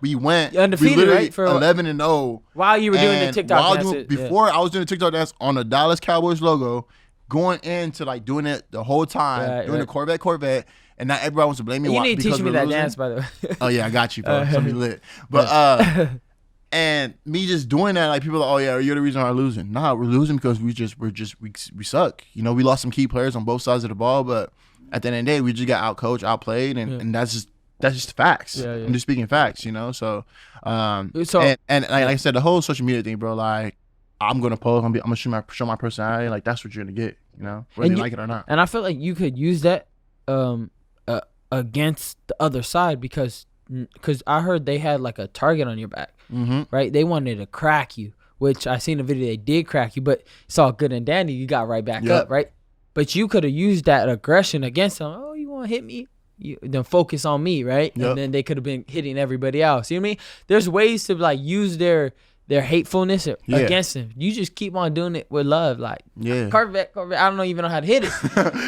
we went undefeated, right? For 11-0 while you were doing the TikTok dance. Before I was doing the TikTok dance on the Dallas Cowboys logo, going into like doing it the whole time, doing the Corvette, and now everybody wants to blame me. You need to teach me that dance, by the way. Oh yeah, I got you, bro. Something lit. But and me just doing that, like people are like, oh yeah, you're the reason why we're losing. Nah, we're losing because we suck. We lost some key players on both sides of the ball, but at the end of the day, we just got outcoached, outplayed, and that's just facts. Yeah. I'm just speaking facts, So, and like I said, the whole social media thing, bro. Like, I'm gonna post. I'm gonna show my personality. Like, that's what you're gonna get. Whether you like it or not. And I feel like you could use that against the other side because I heard they had like a target on your back, right? They wanted to crack you, which I seen a video they did crack you, but it's all good and dandy. You got right back up, right? But you could have used that aggression against them. Oh, you want to hit me? Then focus on me, right? Yep. And then they could have been hitting everybody else. You know what I mean? There's ways to like use their hatefulness against them. You just keep on doing it with love, like Corvette. I don't even know how to hit it,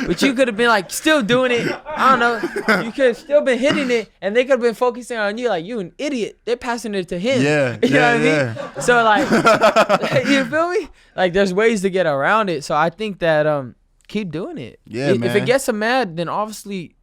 but you could have been like still doing it. I don't know. You could have still been hitting it, and they could have been focusing on you, like you an idiot. They're passing it to him. Yeah, you know what I mean? So like, you feel me? Like there's ways to get around it. So I think that keep doing it. Yeah, man. If it gets them mad, then obviously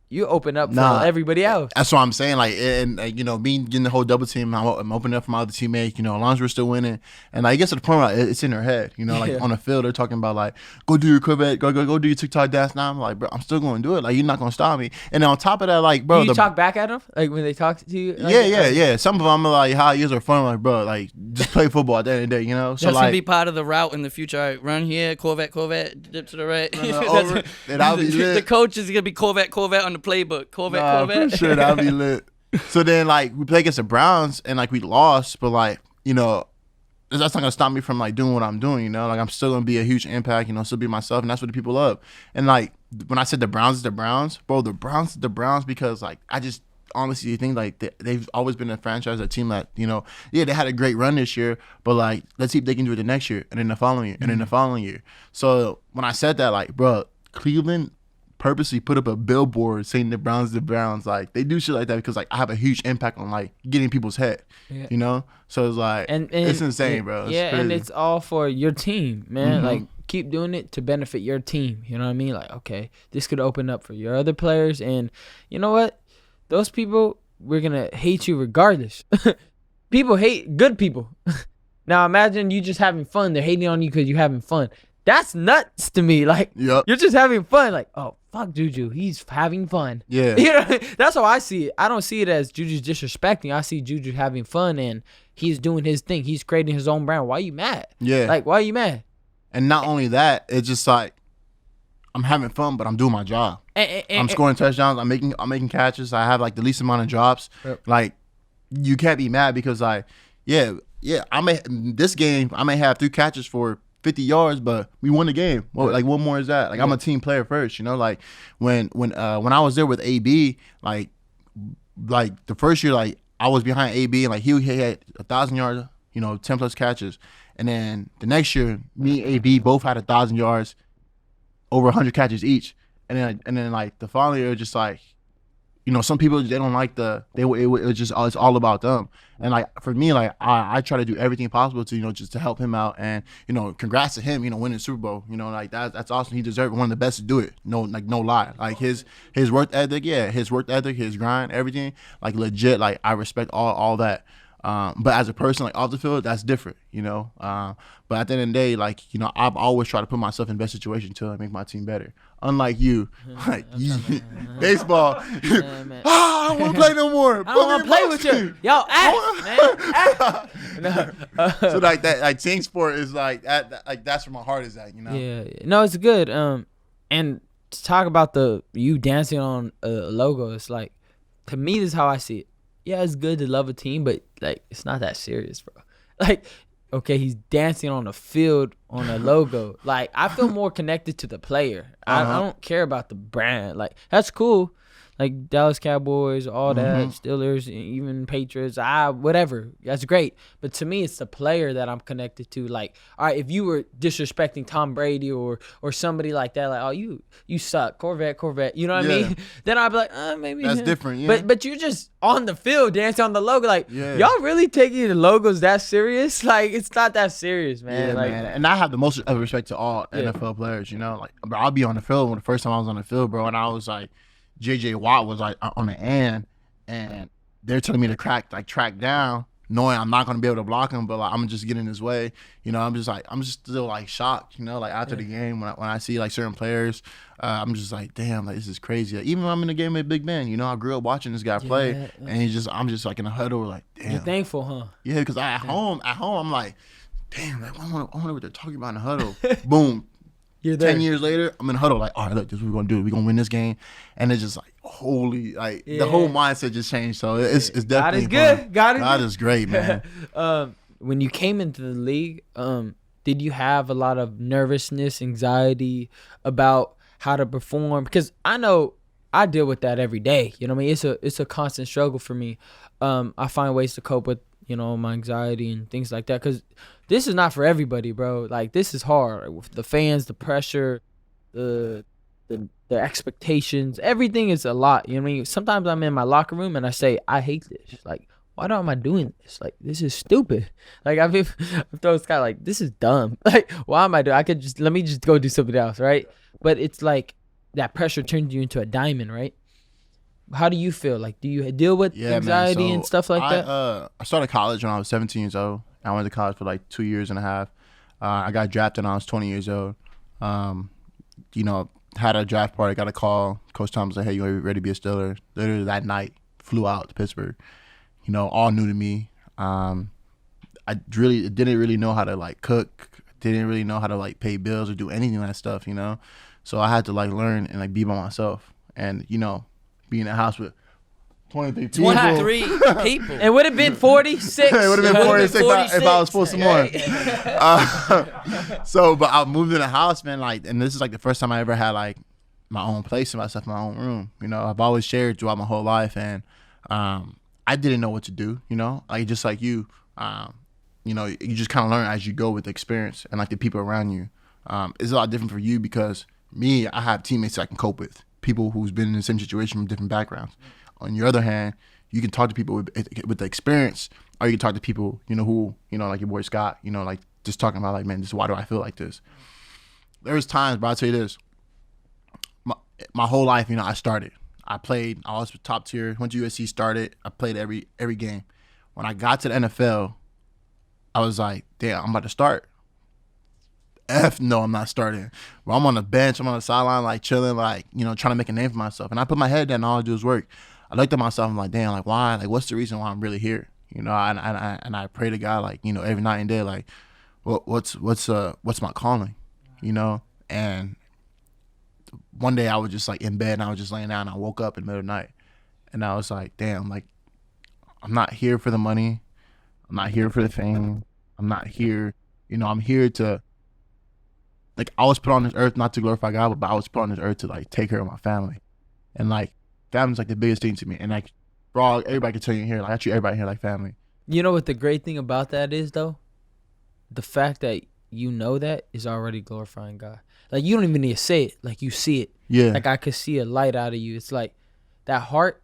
you open up for everybody else. That's what I'm saying. Like, and me getting the whole double team, I'm opening up for my other teammates. As long as we're still winning, and like, it gets to the point where it's in their head. Like on the field, they're talking about like, go do your Corvette, go do your TikTok dance. Now I'm like, bro, I'm still going to do it. Like, you're not going to stop me. And then on top of that, like, bro, do you talk back at them like when they talk to you? Like, yeah. Some of them are like, how years are fun. Like, bro, like just play football at the end of the day. So that's like, gonna be part of the route in the future. All right, run here, Corvette, dip to the right. Over, and I'll be lit. The coach is gonna be Corvette on the playbook. Corvette. For sure, that'll be lit. So then, like, we play against the Browns, and like we lost, but like, that's not gonna stop me from like doing what I'm doing. Like I'm still gonna be a huge impact. Still be myself, and that's what the people love. And like when I said the Browns is the Browns, bro, the Browns is the Browns because like I just honestly think like they've always been a franchise, a team that they had a great run this year, but like let's see if they can do it the next year, and then the following year, and then the following year. So when I said that, like, bro, Cleveland purposely put up a billboard saying the Browns, like they do shit like that because like I have a huge impact on like getting people's head, so it's like and it's insane, bro. It's crazy. And it's all for your team, man. Like keep doing it to benefit your team. You know what I mean? Like, okay, this could open up for your other players, and you know what? Those people, we're gonna hate you regardless. People hate good people. Now imagine you just having fun. They're hating on you because you're having fun. That's nuts to me. Like, you're just having fun. Like, oh, fuck Juju. He's having fun. Yeah. That's how I see it. I don't see it as Juju's disrespecting. I see Juju having fun, and he's doing his thing. He's creating his own brand. Why are you mad? Yeah. Like, why are you mad? And not only that, it's just like, I'm having fun, but I'm doing my job. I'm scoring touchdowns. I'm making catches. I have like the least amount of drops. Yep. Like, you can't be mad because like, this game, I may have 3 catches for 50 yards, but we won the game. Well, like, what more is that? Like, I'm a team player first, like when I was there with AB, like the first year, like I was behind AB, and like he had 1,000 yards, 10 plus catches, and then the next year, me and AB both had 1,000 yards, over 100 catches each, and then like the following year, just like you know, some people, they don't like it was just, it's all about them. And like for me, like I try to do everything possible to, you know, just to help him out. And, you know, congrats to him, you know, winning the Super Bowl. You know, like that's awesome. He deserved it. One of the best to do it. No lie. Like his work ethic, his grind, everything, like legit. Like I respect all that. But as a person, like off the field, that's different, you know. But at the end of the day, like, you know, I've always tried to put myself in the best situation to like, make my team better. Unlike you, like baseball, I don't want to play no more. I don't want to play with you. Yo, act, man. So like that, like team sport is like that's where my heart is at, you know. Yeah. No, it's good. And to talk about you dancing on a logo, it's like, to me, this is how I see it. Yeah, it's good to love a team, but like it's not that serious, bro. Like, okay, he's dancing on a field on a logo. Like, I feel more connected to the player. I don't care about the brand. Like, that's cool. Like Dallas Cowboys, all that, Steelers, even Patriots, whatever. That's great. But to me, it's the player that I'm connected to. Like, all right, if you were disrespecting Tom Brady or somebody like that, like, oh, you suck, Corvette, you know what I mean? Then I'd be like, maybe. That's different, yeah. But you're just on the field dancing on the logo. Like, y'all really taking the logos that serious? Like, it's not that serious, man. Yeah, like, man. And I have the most respect to all NFL players, you know? Like, bro, I'll be on the field when the first time I was on the field, bro, and I was like, JJ Watt was like on the end, and they're telling me to track down, knowing I'm not gonna be able to block him, but like I'm just getting in his way. You know, I'm just still like shocked. You know, like after the game when I see like certain players, I'm just like, damn, like this is crazy. Like, even when I'm in the game with Big Ben, you know, I grew up watching this guy play, and I'm just like in a huddle, like, damn. You're thankful, huh? Yeah, because at home I'm like, damn, like I wonder what they're talking about in the huddle. Boom. 10 years later, I'm in the huddle like, all right, look, this is what we're going to do. We're going to win this game. And it's just like, holy, like, the whole mindset just changed. So it's definitely God is good. God is great, man. When you came into the league, did you have a lot of nervousness, anxiety about how to perform? Because I know I deal with that every day. You know what I mean? It's a constant struggle for me. I find ways to cope with, you know, my anxiety and things like that, because this is not for everybody, bro. Like, this is hard. Like, with the fans, the pressure, the expectations, everything is a lot. You know what I mean? Sometimes I'm in my locker room and I say, I hate this. Like, why am I doing this? Like, this is stupid. Like, I've told Scott, like, this is dumb. Like, why am I doing? Let me just go do something else, right? But it's like that pressure turns you into a diamond, right? How do you feel? Like, do you deal with anxiety and stuff like that? I started college when I was 17 years old. I went to college for like 2 years and a half. I got drafted when I was 20 years old. You know, had a draft party, got a call. Coach Tom was like, hey, you ready to be a Steeler? Literally that night, flew out to Pittsburgh. You know, all new to me. I didn't really know how to like cook. Didn't really know how to like pay bills or do anything of that stuff, you know? So I had to like learn and like be by myself. And, you know, be in a house with 23 people. 23 people. It would have been 46. It would have been 46 if I was supposed to more. But I moved in a house, man, like, and this is like the first time I ever had like my own place and myself, my own room. You know, I've always shared throughout my whole life, and I didn't know what to do, you know, like just like you know, you just kind of learn as you go with the experience and like the people around you. It's a lot different for you because me, I have teammates that I can cope with, people who's been in the same situation from different backgrounds. On your other hand, you can talk to people with the experience, or you can talk to people, you know, who, you know, like your boy Scott, you know, like just talking about like, man, why do I feel like this? There was times, but I'll tell you this, my whole life, you know, I played, I was top tier, went to USC, started, I played every game. When I got to the NFL, I was like, damn, I'm about to start. No, I'm not starting. Well, I'm on the bench, I'm on the sideline, like chilling, like, you know, trying to make a name for myself. And I put my head down and all I do is work. I looked at myself, I'm like, damn, like why? Like, what's the reason why I'm really here? You know, and I pray to God, like, you know, every night and day, like, what's my calling? You know? And one day I was just like in bed and I was just laying down and I woke up in the middle of the night and I was like, damn, like, I'm not here for the money. I'm not here for the fame. I'm not here, you know, I'm here to, like, I was put on this earth not to glorify God, but I was put on this earth to like take care of my family. And like, family's like the biggest thing to me. And like, bro, everybody can tell you here, like I treat everybody here like family. You know what the great thing about that is though? The fact that you know that is already glorifying God. Like, you don't even need to say it. Like, you see it. Yeah. Like, I could see a light out of you. It's like that heart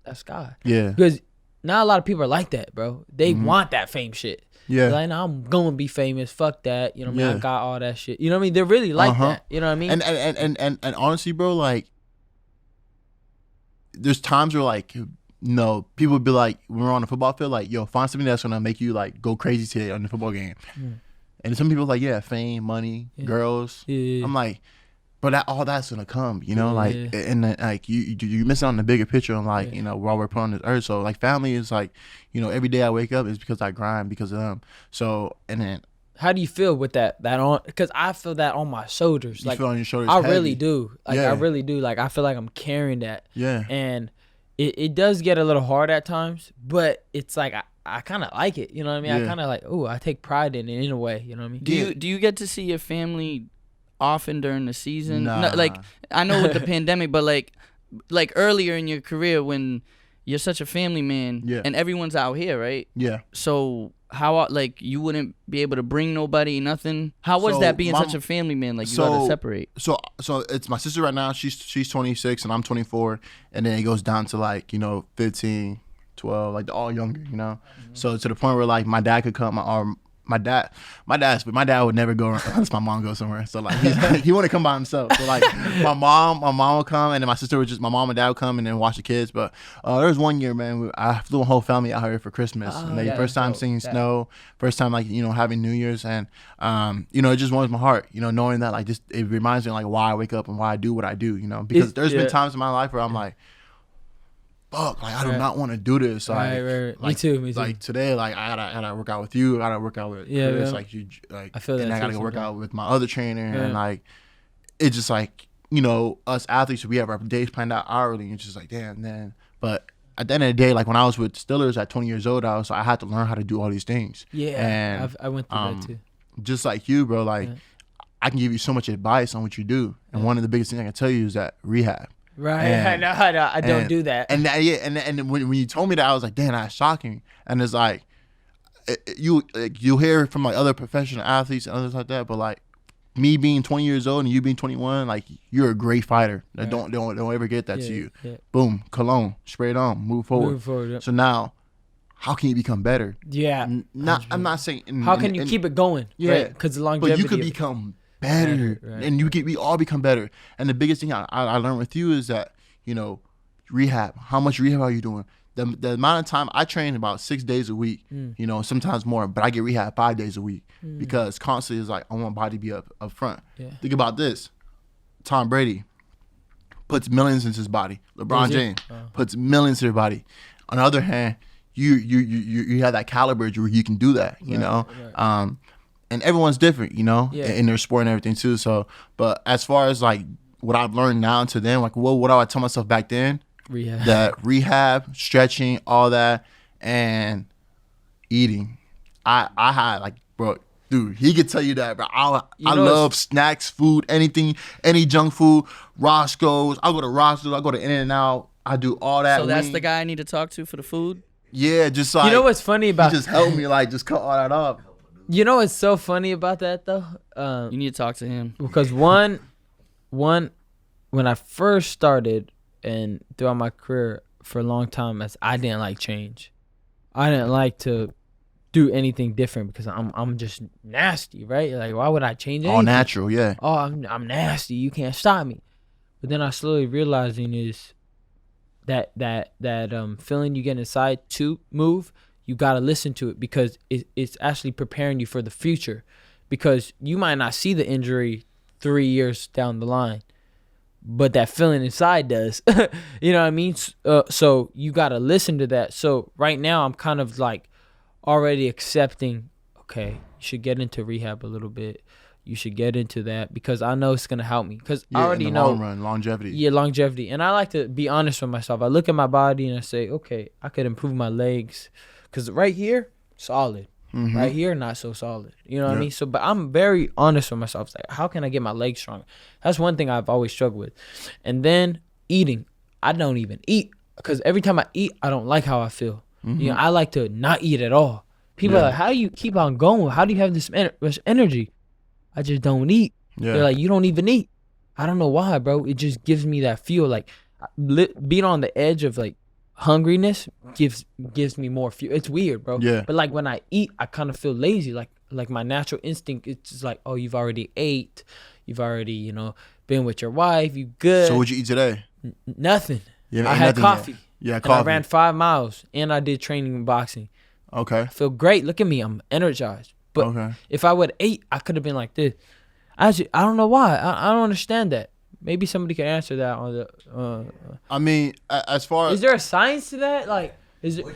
that's God. Yeah. Because not a lot of people are like that, bro. They want that fame shit. Yeah. They're like, no, I'm gonna be famous. Fuck that. You know what I mean? Yeah. I got all that shit. You know what I mean? They're really like that. You know what I mean? And honestly, bro, like, there's times where like, people would be like, when we're on the football field, like, yo, find something that's gonna make you like go crazy today on the football game. And some people are like, yeah, fame, money, girls. Yeah. I'm like, but all that's gonna come, you know, like, and like you miss out on the bigger picture, and like, you know, while we're put on this earth. So like, family is like, you know, every day I wake up is because I grind because of them. So, and then how do you feel with that on? Because I feel that on my shoulders. you Like, feel on your shoulders. I heavy. really do. Like, Yeah. I really do. Like, I feel like I'm carrying that. Yeah. And it does get a little hard at times, but it's like I kind of like it. You know what I mean? I kind of like, I take pride in it in a way. You know what I mean? Do you get to see your family often during the season? Nah. No, like, I know with the pandemic, but like earlier in your career when you're such a family man, and everyone's out here, right? Yeah. So how, like, you wouldn't be able to bring nobody, nothing? How was that being such a family man? Like, you gotta separate. So it's my sister right now. She's 26 and I'm 24, and then it goes down to like, you know, 15, 12, like they're all younger, you know. So to the point where like my dad could come, or my dad would never go unless my mom goes somewhere. So like he wouldn't come by himself. So like my mom would come, and then my mom and dad would come and then watch the kids. But there was one year, man, I flew a whole family out here for Christmas. And like, first time seeing snow, first time like, you know, having New Year's, and you know, it just warms my heart, you know, knowing that like just it reminds me like why I wake up and why I do what I do, you know, because there's been times in my life where I'm like, fuck, like I do not want to do this. Like, right. Like, me too. Like today, like I gotta work out with you. I gotta work out with Chris. Like you, like I feel that. And I gotta go work out with my other trainer. And like, it's just like, you know, us athletes, we have our days planned out hourly. And it's just like, damn, man. But at the end of the day, like when I was with Steelers at 20 years old, I had to learn how to do all these things. Yeah, and I went through that too. Just like you, bro. Like I can give you so much advice on what you do, and one of the biggest things I can tell you is that rehab. Right, and, I don't do that. And and when you told me that, I was like, damn, that's shocking. And it's like, you'll hear it from like other professional athletes and others like that, but like me being 20 years old and you being 21, like you're a great fighter. Right. Don't ever get that to you. Yeah. Boom, cologne, spray it on, move forward. Yep. So now, how can you become better? Yeah, I'm not saying. How can you keep it going? Yeah, because the longevity. But you could become better, and we all become better. And the biggest thing I learned with you is that, you know, rehab. How much rehab are you doing? The amount of time I train about 6 days a week, you know, sometimes more, but I get rehab 5 days a week because constantly is like I want body to be up front. Yeah. Think about this: Tom Brady puts millions into his body. LeBron James puts millions into his body. On the other hand, you have that caliber where you can do that, you know. Right. And everyone's different, you know, in their sport and everything too. So, but as far as like what I've learned now to them, like what I would tell myself back then, rehab, stretching, all that, and eating. I had like, bro, dude, he could tell you that, bro. I love snacks, food, anything, any junk food. Roscoe's, I go to Roscoe's, I go to In-N-Out, I do all that. So that's the guy I need to talk to for the food? Yeah, just like, you know what's funny about, he just helped me like just cut all that up. You know what's so funny about that though? You need to talk to him. Because one, when I first started and throughout my career for a long time, I didn't like change. I didn't like to do anything different because I'm just nasty, right? Like, why would I change anything? All natural, yeah. Oh, I'm nasty. You can't stop me. But then I slowly realizing is that feeling you get inside to move, you got to listen to it because it's actually preparing you for the future, because you might not see the injury 3 years down the line, but that feeling inside does. You know what I mean? So you got to listen to that. So right now I'm kind of like already accepting, okay, you should get into rehab a little bit. You should get into that because I know it's going to help me. Because I already know. Long run, longevity. Yeah, longevity. And I like to be honest with myself. I look at my body and I say, okay, I could improve my legs. Because right here, solid. Mm-hmm. Right here, not so solid. You know what I mean? So, but I'm very honest with myself. It's like, how can I get my legs stronger? That's one thing I've always struggled with. And then eating. I don't even eat. Because every time I eat, I don't like how I feel. Mm-hmm. You know, I like to not eat at all. People are like, how do you keep on going? How do you have this much energy? I just don't eat. Yeah. They're like, you don't even eat. I don't know why, bro. It just gives me that feel like being on the edge of like, hungriness gives me more fuel. It's weird, bro. Yeah. But like when I eat, I kind of feel lazy. Like my natural instinct, it's just like, oh, you've already ate, you've already, you know, been with your wife, you good. So what'd you eat today? Nothing. You haven't I ate had nothing coffee. yet. Yeah, And coffee. I ran 5 miles and I did training and boxing. Okay. I feel great. Look at me, I'm energized. But Okay. if I would ate, I could have been like this. I don't know why. I don't understand that. Maybe somebody can answer that on the. I mean, as far as Is there a science to that? Like, is it? What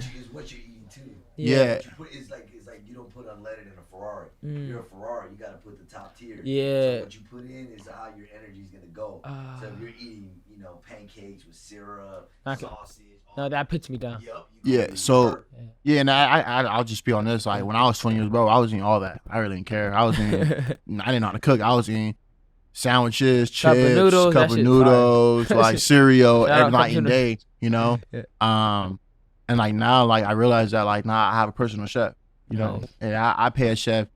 you're eating too. Yeah. What you put, it's like you don't put unleaded in a Ferrari. If you're a Ferrari, you gotta put the top tier. Yeah. So what you put in is how your energy's gonna go. So if you're eating, you know, pancakes with syrup, Okay. sausage. No, that puts me down. Yep. Yeah, so yeah, and I'll just be honest. Like when I was 20 years old, I was eating all that. I really didn't care. I didn't know how to cook. I was eating sandwiches, Cup of chips, noodles, cup that of shit noodles, fire. like cereal Shout out every Cup night of and day. You know, Yeah. and like now, like I realize that like now I have a personal chef. You know, Nice. and I pay a chef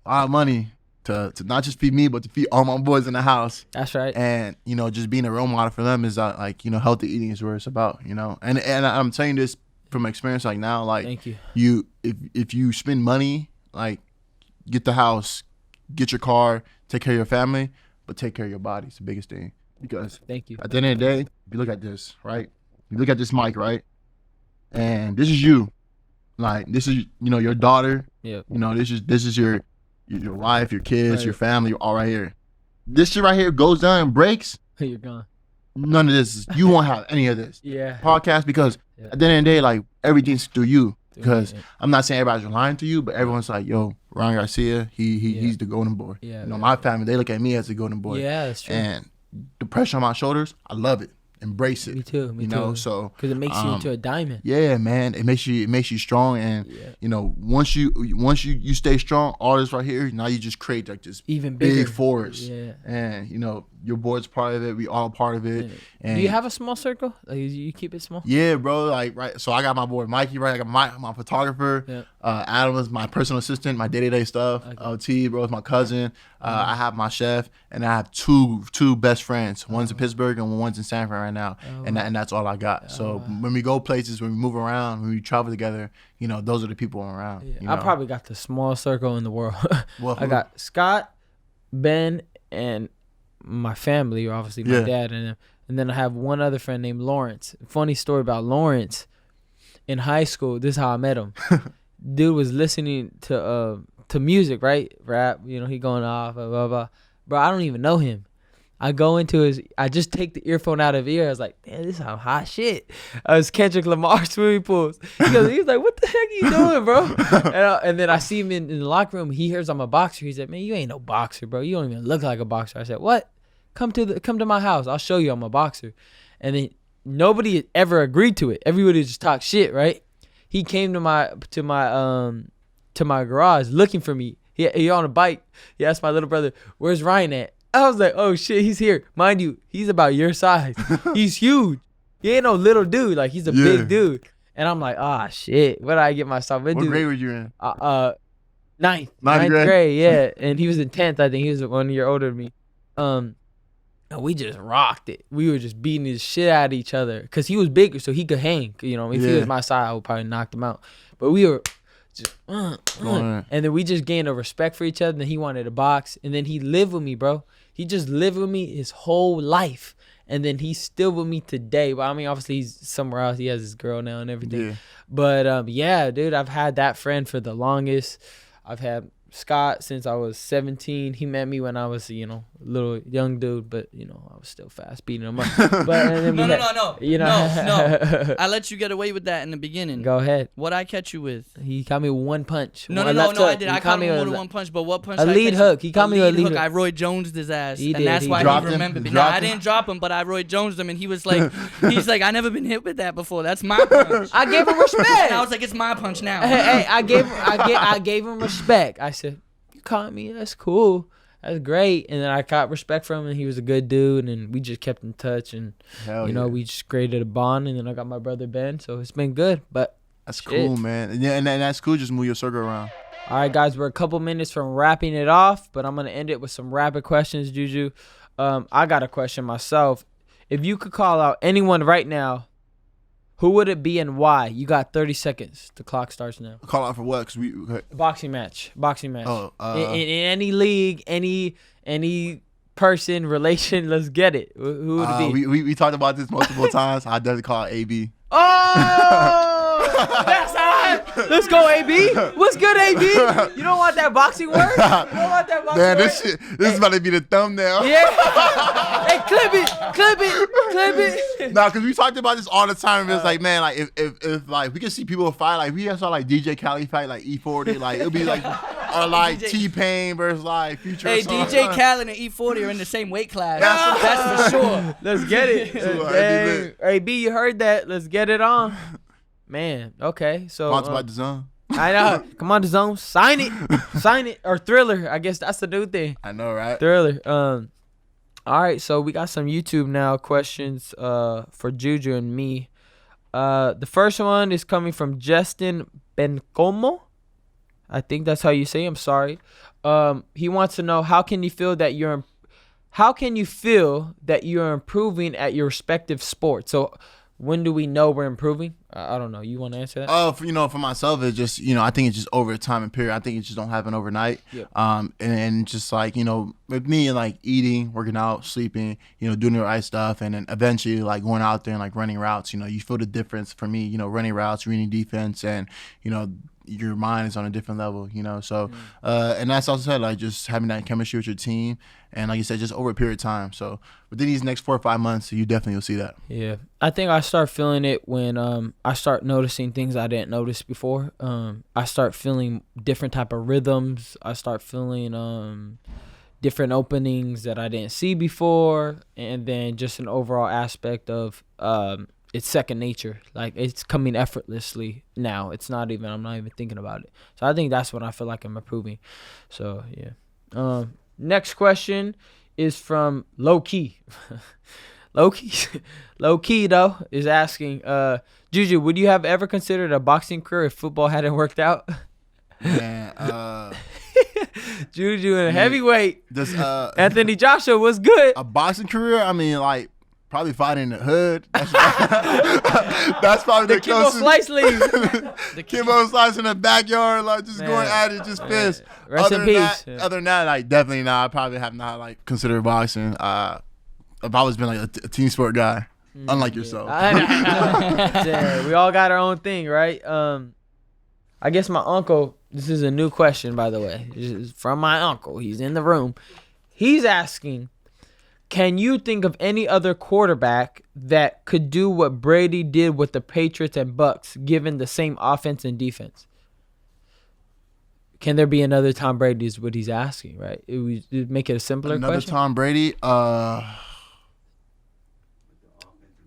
a lot of money to not just feed me, but to feed all my boys in the house. That's right. And you know, just being a role model for them is like, you know, healthy eating is where it's about, you know. And I'm saying this from experience. Like now, like Thank you. if you spend money, like get the house, get your car, take care of your family, but take care of your body. It's the biggest thing. Because Thank you. at the end of the day, if you look at this, right? You look at this mic, right? And this is you. Like this is, you know, your daughter. Yeah. You know, this is your wife, your kids, Right. your family, all right here. This shit right here goes down and breaks. You're gone. None of this. You won't have any of this Yeah. podcast because Yeah. at the end of the day, like everything's through you. Because Yeah. I'm not saying everybody's relying to you, but everyone's like, yo, Ryan Garcia, he's the golden boy. Yeah, You know, yeah. my family, they look at me as the golden boy. Yeah, that's true. And the pressure on my shoulders, I love it. Embrace it. Me too. Me you too. know, so because it makes you into a diamond. yeah, man, it makes you strong, and Yeah. you know, once you stay strong, all this right here, now you just create like this Even bigger. big forest. Yeah. And you know, your boy's part of it, we all part of it. Yeah. And Do you have a small circle? Like, you keep it small? yeah, bro, like right. So I got my boy Mikey, right? I got my photographer. Yeah. Adam is my personal assistant, my day-to-day stuff. Okay. T, bro, is my cousin. I have my chef, and I have two best friends. One's in Pittsburgh and one's in Sanford right now, and that's all I got. So when we go places, when we move around, when we travel together, you know, those are the people around. Yeah. You I know? probably got the small circle in the world. Well, I got Scott, Ben, and my family, or obviously my Yeah. dad and them. And then I have one other friend named Lawrence. Funny story about Lawrence. In high school, this is how I met him. Dude was listening to music, right? Rap, you know, he going off, blah, blah, blah. Bro, I don't even know him. I go into I just take the earphone out of his ear. I was like, damn, this is some hot shit. I was Kendrick Lamar swimming pools. He was like, what the heck are you doing, bro? And then I see him in the locker room. He hears I'm a boxer. He said, man, you ain't no boxer, bro. You don't even look like a boxer. I said, what? Come to my house. I'll show you I'm a boxer. And then nobody had ever agreed to it. Everybody just talked shit, right? He came to my garage looking for me. He on a bike. He asked my little brother, where's Ryan at? I was like, oh shit, he's here. Mind you, he's about your size. He's huge. He ain't no little dude. Like, he's a big dude. And I'm like, shit, what did I get myself into? What grade were you in? Ninth Ninth grade, yeah. And he was in 10th. I think he was 1 year older than me. And we just rocked it. We were just beating the shit out of each other because he was bigger, so he could hang. You know, if he was my size, I would probably knock him out. But we were just, and then we just gained a respect for each other. And then he wanted to box, and then he lived with me, bro. He just lived with me his whole life, and then he's still with me today. But I mean, obviously he's somewhere else. He has his girl now and everything. Yeah. But yeah, dude, I've had that friend for the longest. I've had Scott since I was 17. He met me when I was, you know, a little young dude, but you know, I was still fast beating him up. But and then No. You know, No. I let you get away with that in the beginning. Go ahead. What'd I catch you with? He caught me with one punch. No, One I left hook. did. He I caught him me with more with than one punch, but what punch a did I lead catch hook. you? He caught me with a lead hook. I Roy Jonesed his ass, He and did. that's He why dropped he him? remembered me. You No, dropped I him? didn't drop him, but I Roy Jonesed him, and he was like, I never been hit with that before. That's my punch. I gave him respect. And I was like, it's my punch now. Hey, I gave him respect. I said, you caught me. That's cool. That's great. And then I got respect from him, and he was a good dude, and we just kept in touch, and Hell you know, yeah. we just created a bond. And then I got my brother Ben, so it's been good. But That's shit. cool, man. And, yeah, and that's cool. Just move your circle around. All right, guys, we're a couple minutes from wrapping it off, but I'm gonna end it with some rapid questions, Juju. I got a question myself. If you could call out anyone right now Who would it be and why? You got 30 seconds. The clock starts now. Call out for what? Cause we Boxing match. Oh, Oh, in any league, any person, relation, let's get it. Who would it be? we talked about this multiple times. I definitely call it AB. Oh, that's hot. Let's go, AB. What's good, AB? You don't want that boxing word? You don't want that boxing Man, word? this is about to be the thumbnail. Yeah. Hey, clip it. Nah, cause we talked about this all the time. It's like, man, like if like we can see people fight, like we saw like DJ Khaled fight like E40, like it'll be like or like T-Pain versus like Future. Hey, or something. DJ Khaled and E40 are in the same weight class. That's- That's for sure. Let's get it. Dang. AB, you heard that? Let's get it on. Man, okay. So Sponsored by DAZN. I know. Come on, the zone. Sign it. Or Thriller. I guess that's the new thing. I know, right? Thriller. All right. So we got some YouTube now questions for Juju and me. The first one is coming from Justin Bencomo. I think that's how you say it. I'm sorry. He wants to know how can you feel that you're improving at your respective sport? So when do we know we're improving? I don't know. You want to answer that? For myself, it's just, I think it's just over time and period. I think it just don't happen overnight. Yep. And just like, with me, like eating, working out, sleeping, doing the right stuff. And then eventually like going out there and like running routes, you feel the difference for me, running routes, reading defense, and, your mind is on a different level, so and that's also said, like just having that chemistry with your team, and like you said, just over a period of time. So within these next 4 or 5 months, you definitely will see that. Yeah, I think I start feeling it when I start noticing things I didn't notice before. I start feeling different type of rhythms. I start feeling different openings that I didn't see before, and then just an overall aspect of it's second nature. Like it's coming effortlessly now. I'm not even thinking about it. So I think that's when I feel like I'm improving. So yeah. Next question is from Low Key. Low Key though is asking, Juju, would you have ever considered a boxing career if football hadn't worked out? Man, Juju and heavyweight. This Anthony Joshua was good. a boxing career. I mean, like probably fighting in the hood. That's probably the Kimbo closest. Slice League. The Kimbo Slice in the backyard, like just going at it, just pissed. Rest in peace. Other than that, like definitely not. I probably have not like considered boxing. I've always been like a team sport guy, unlike yourself. Yeah, we all got our own thing, right? I guess my uncle. This is a new question, by the way. This is from my uncle. He's in the room. He's asking, can you think of any other quarterback that could do what Brady did with the Patriots and Bucks, given the same offense and defense? Can there be another Tom Brady is what he's asking, right? It would make it a simpler Another question. Tom Brady.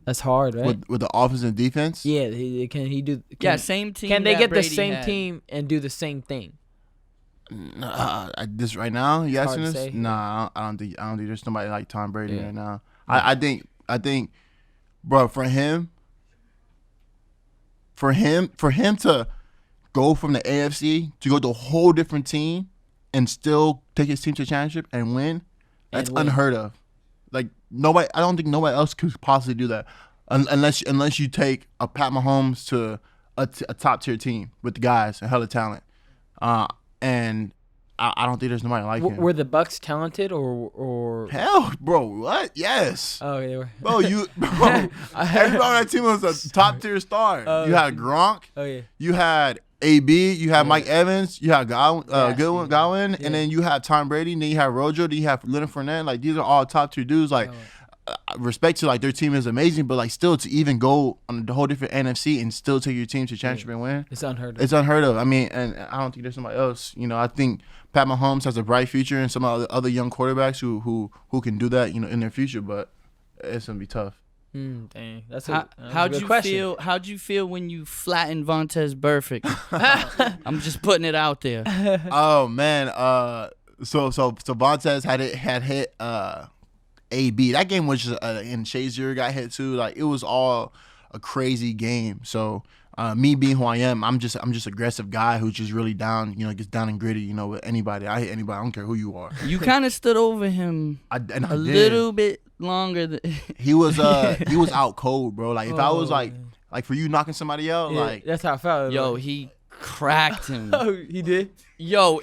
That's hard, right? With the offense and defense. Yeah, can he do? Same team. Can they that get Brady the same had. team and do the same thing? This right now, you It's asking hard to this? say. Nah, I don't think there's somebody like Tom Brady Yeah. right now. I think, bro, for him to go from the AFC to go to a whole different team and still take his team to the championship and win, that's unheard of. Like nobody, I don't think nobody else could possibly do that, unless you take a Pat Mahomes to a top tier team with the guys and hella talent. And I don't think there's nobody like him. Were the Bucks talented or? Hell, bro, what? Yes. Oh, they were. Bro, everybody on that team was a top tier star. Oh, You had Gronk. Oh yeah. You had AB. You had Mike Evans. You had Godwin, Yeah. and then you had Tom Brady. And then you had Rojo. Then you have Leonard Fournette. Like these are all top tier dudes. Like respect to like their team is amazing, but like still to even go on the whole different NFC and still take your team to championship and win. It's unheard of. It's unheard of. I mean, and I don't think there's somebody else. I think Pat Mahomes has a bright future, and some other young quarterbacks who can do that, in their future. But it's gonna be tough. Dang, that's How'd you feel? How'd you feel when you flattened Vontaze Burfict? I'm just putting it out there. Oh man. So Vontaze had hit AB. That game was just and Shazier got hit too. Like it was all a crazy game. So me being who I am, I'm just aggressive guy who's just really down. Gets down and gritty. With anybody. I hit anybody. I don't care who you are. You kind of stood over him I did. little bit longer. He was out cold, bro. Like if I was like Like for you knocking somebody out, Yeah, like that's how I felt. Yo, he cracked him. Oh, he did. Yo,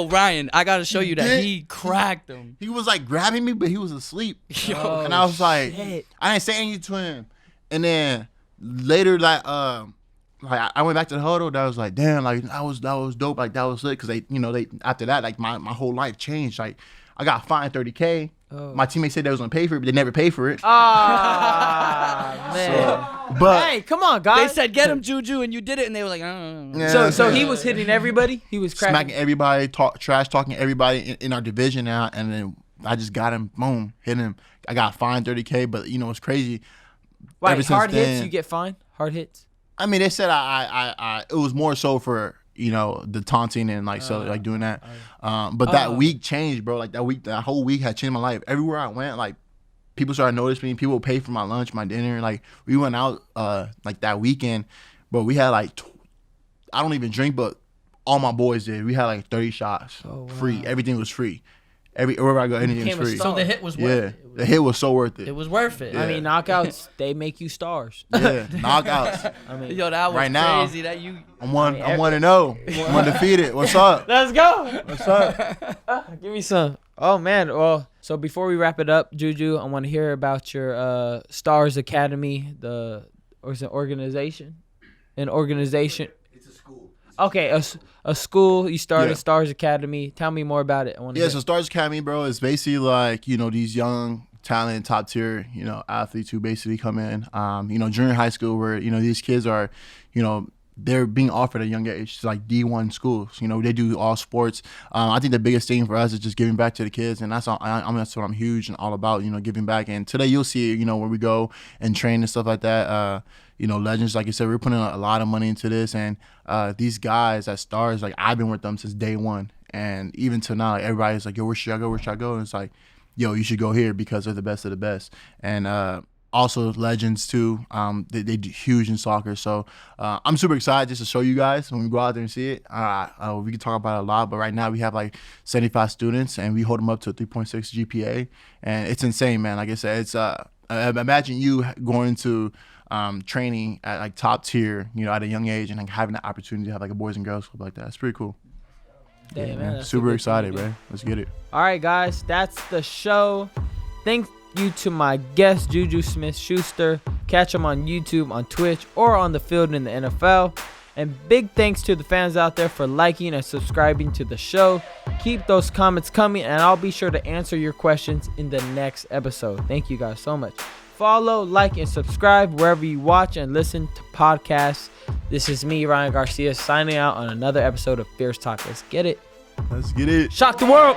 Ryan, I gotta show you that did? he cracked him. he was like grabbing me, but he was asleep. Yo, And I was like, shit. I didn't say anything to him. And then later, like I went back to the huddle. That was like, damn, like that was dope. Like that was lit because they after that, like my whole life changed. Like I got fined $30K. Oh. My teammates said they was gonna pay for it, but they never paid for it. Ah, man. But Hey, come on, guys. they said get him Juju, and you did it, and they were like, yeah, So he was hitting everybody. He was cracking. smacking everybody, trash talking everybody in our division now, and then I just got him, boom, hit him. I got fined $30K, but it's crazy. Wait, Ever since hard hits then- you get fined? Hard hits? I mean, they said I it was more so for the taunting and like doing that. But that week changed, bro. Like that whole week had changed my life. Everywhere I went, like people started noticing me. People would pay for my lunch, my dinner. Like we went out like that weekend, but we had like I don't even drink, but all my boys did. We had like 30 shots, free. Everything was free. Wherever I go, anything was became a free. star. so the hit was worth it. The hit was so worth it. It was worth it. I mean, knockouts, they make you stars. Yeah, knockouts. I mean, Yo, that was Right now- crazy. That you. I'm 1-0. I'm undefeated. What's up? let's go. What's up? Give me some. Oh, man. Well, so before we wrap it up, Juju, I want to hear about your Stars Academy, or is it organization? An organization. It's a school. Okay, a school. You started Yeah. Stars Academy. Tell me more about it. I want to Yeah, so Stars Academy, bro, is basically like, these young, talented, top tier, athletes who basically come in, junior high school where, these kids are, they're being offered at a young age. It's like D1 schools. They do all sports. I think the biggest thing for us is just giving back to the kids, and that's what I'm huge and all about. Giving back. And today you'll see, where we go and train and stuff like that. Legends, like you said, we're putting a lot of money into this, and these guys at Stars, like I've been with them since day one, and even till now, like everybody's like, yo, where should I go? Where should I go? And it's like, yo, you should go here because they're the best of the best. And also legends too. They do huge in soccer. So I'm super excited just to show you guys when we go out there and see it. We can talk about it a lot, but right now we have like 75 students and we hold them up to a 3.6 GPA, and it's insane, man. Like I said, it's imagine you going to training at like top tier, at a young age, and like having the opportunity to have like a boys and girls club like that. It's pretty cool. Damn, Yeah, man, that's super a good excited, thing. bro. Let's get it. All right, guys, that's the show. Thank you to my guest, Juju Smith-Schuster. Catch him on YouTube, on Twitch, or on the field in the NFL. And big thanks to the fans out there for liking and subscribing to the show. Keep those comments coming, and I'll be sure to answer your questions in the next episode. Thank you guys so much. Follow, like, and subscribe wherever you watch and listen to podcasts. This is me, Ryan Garcia, signing out on another episode of Fierce Talk. Let's get it. Let's get it. Shock the world.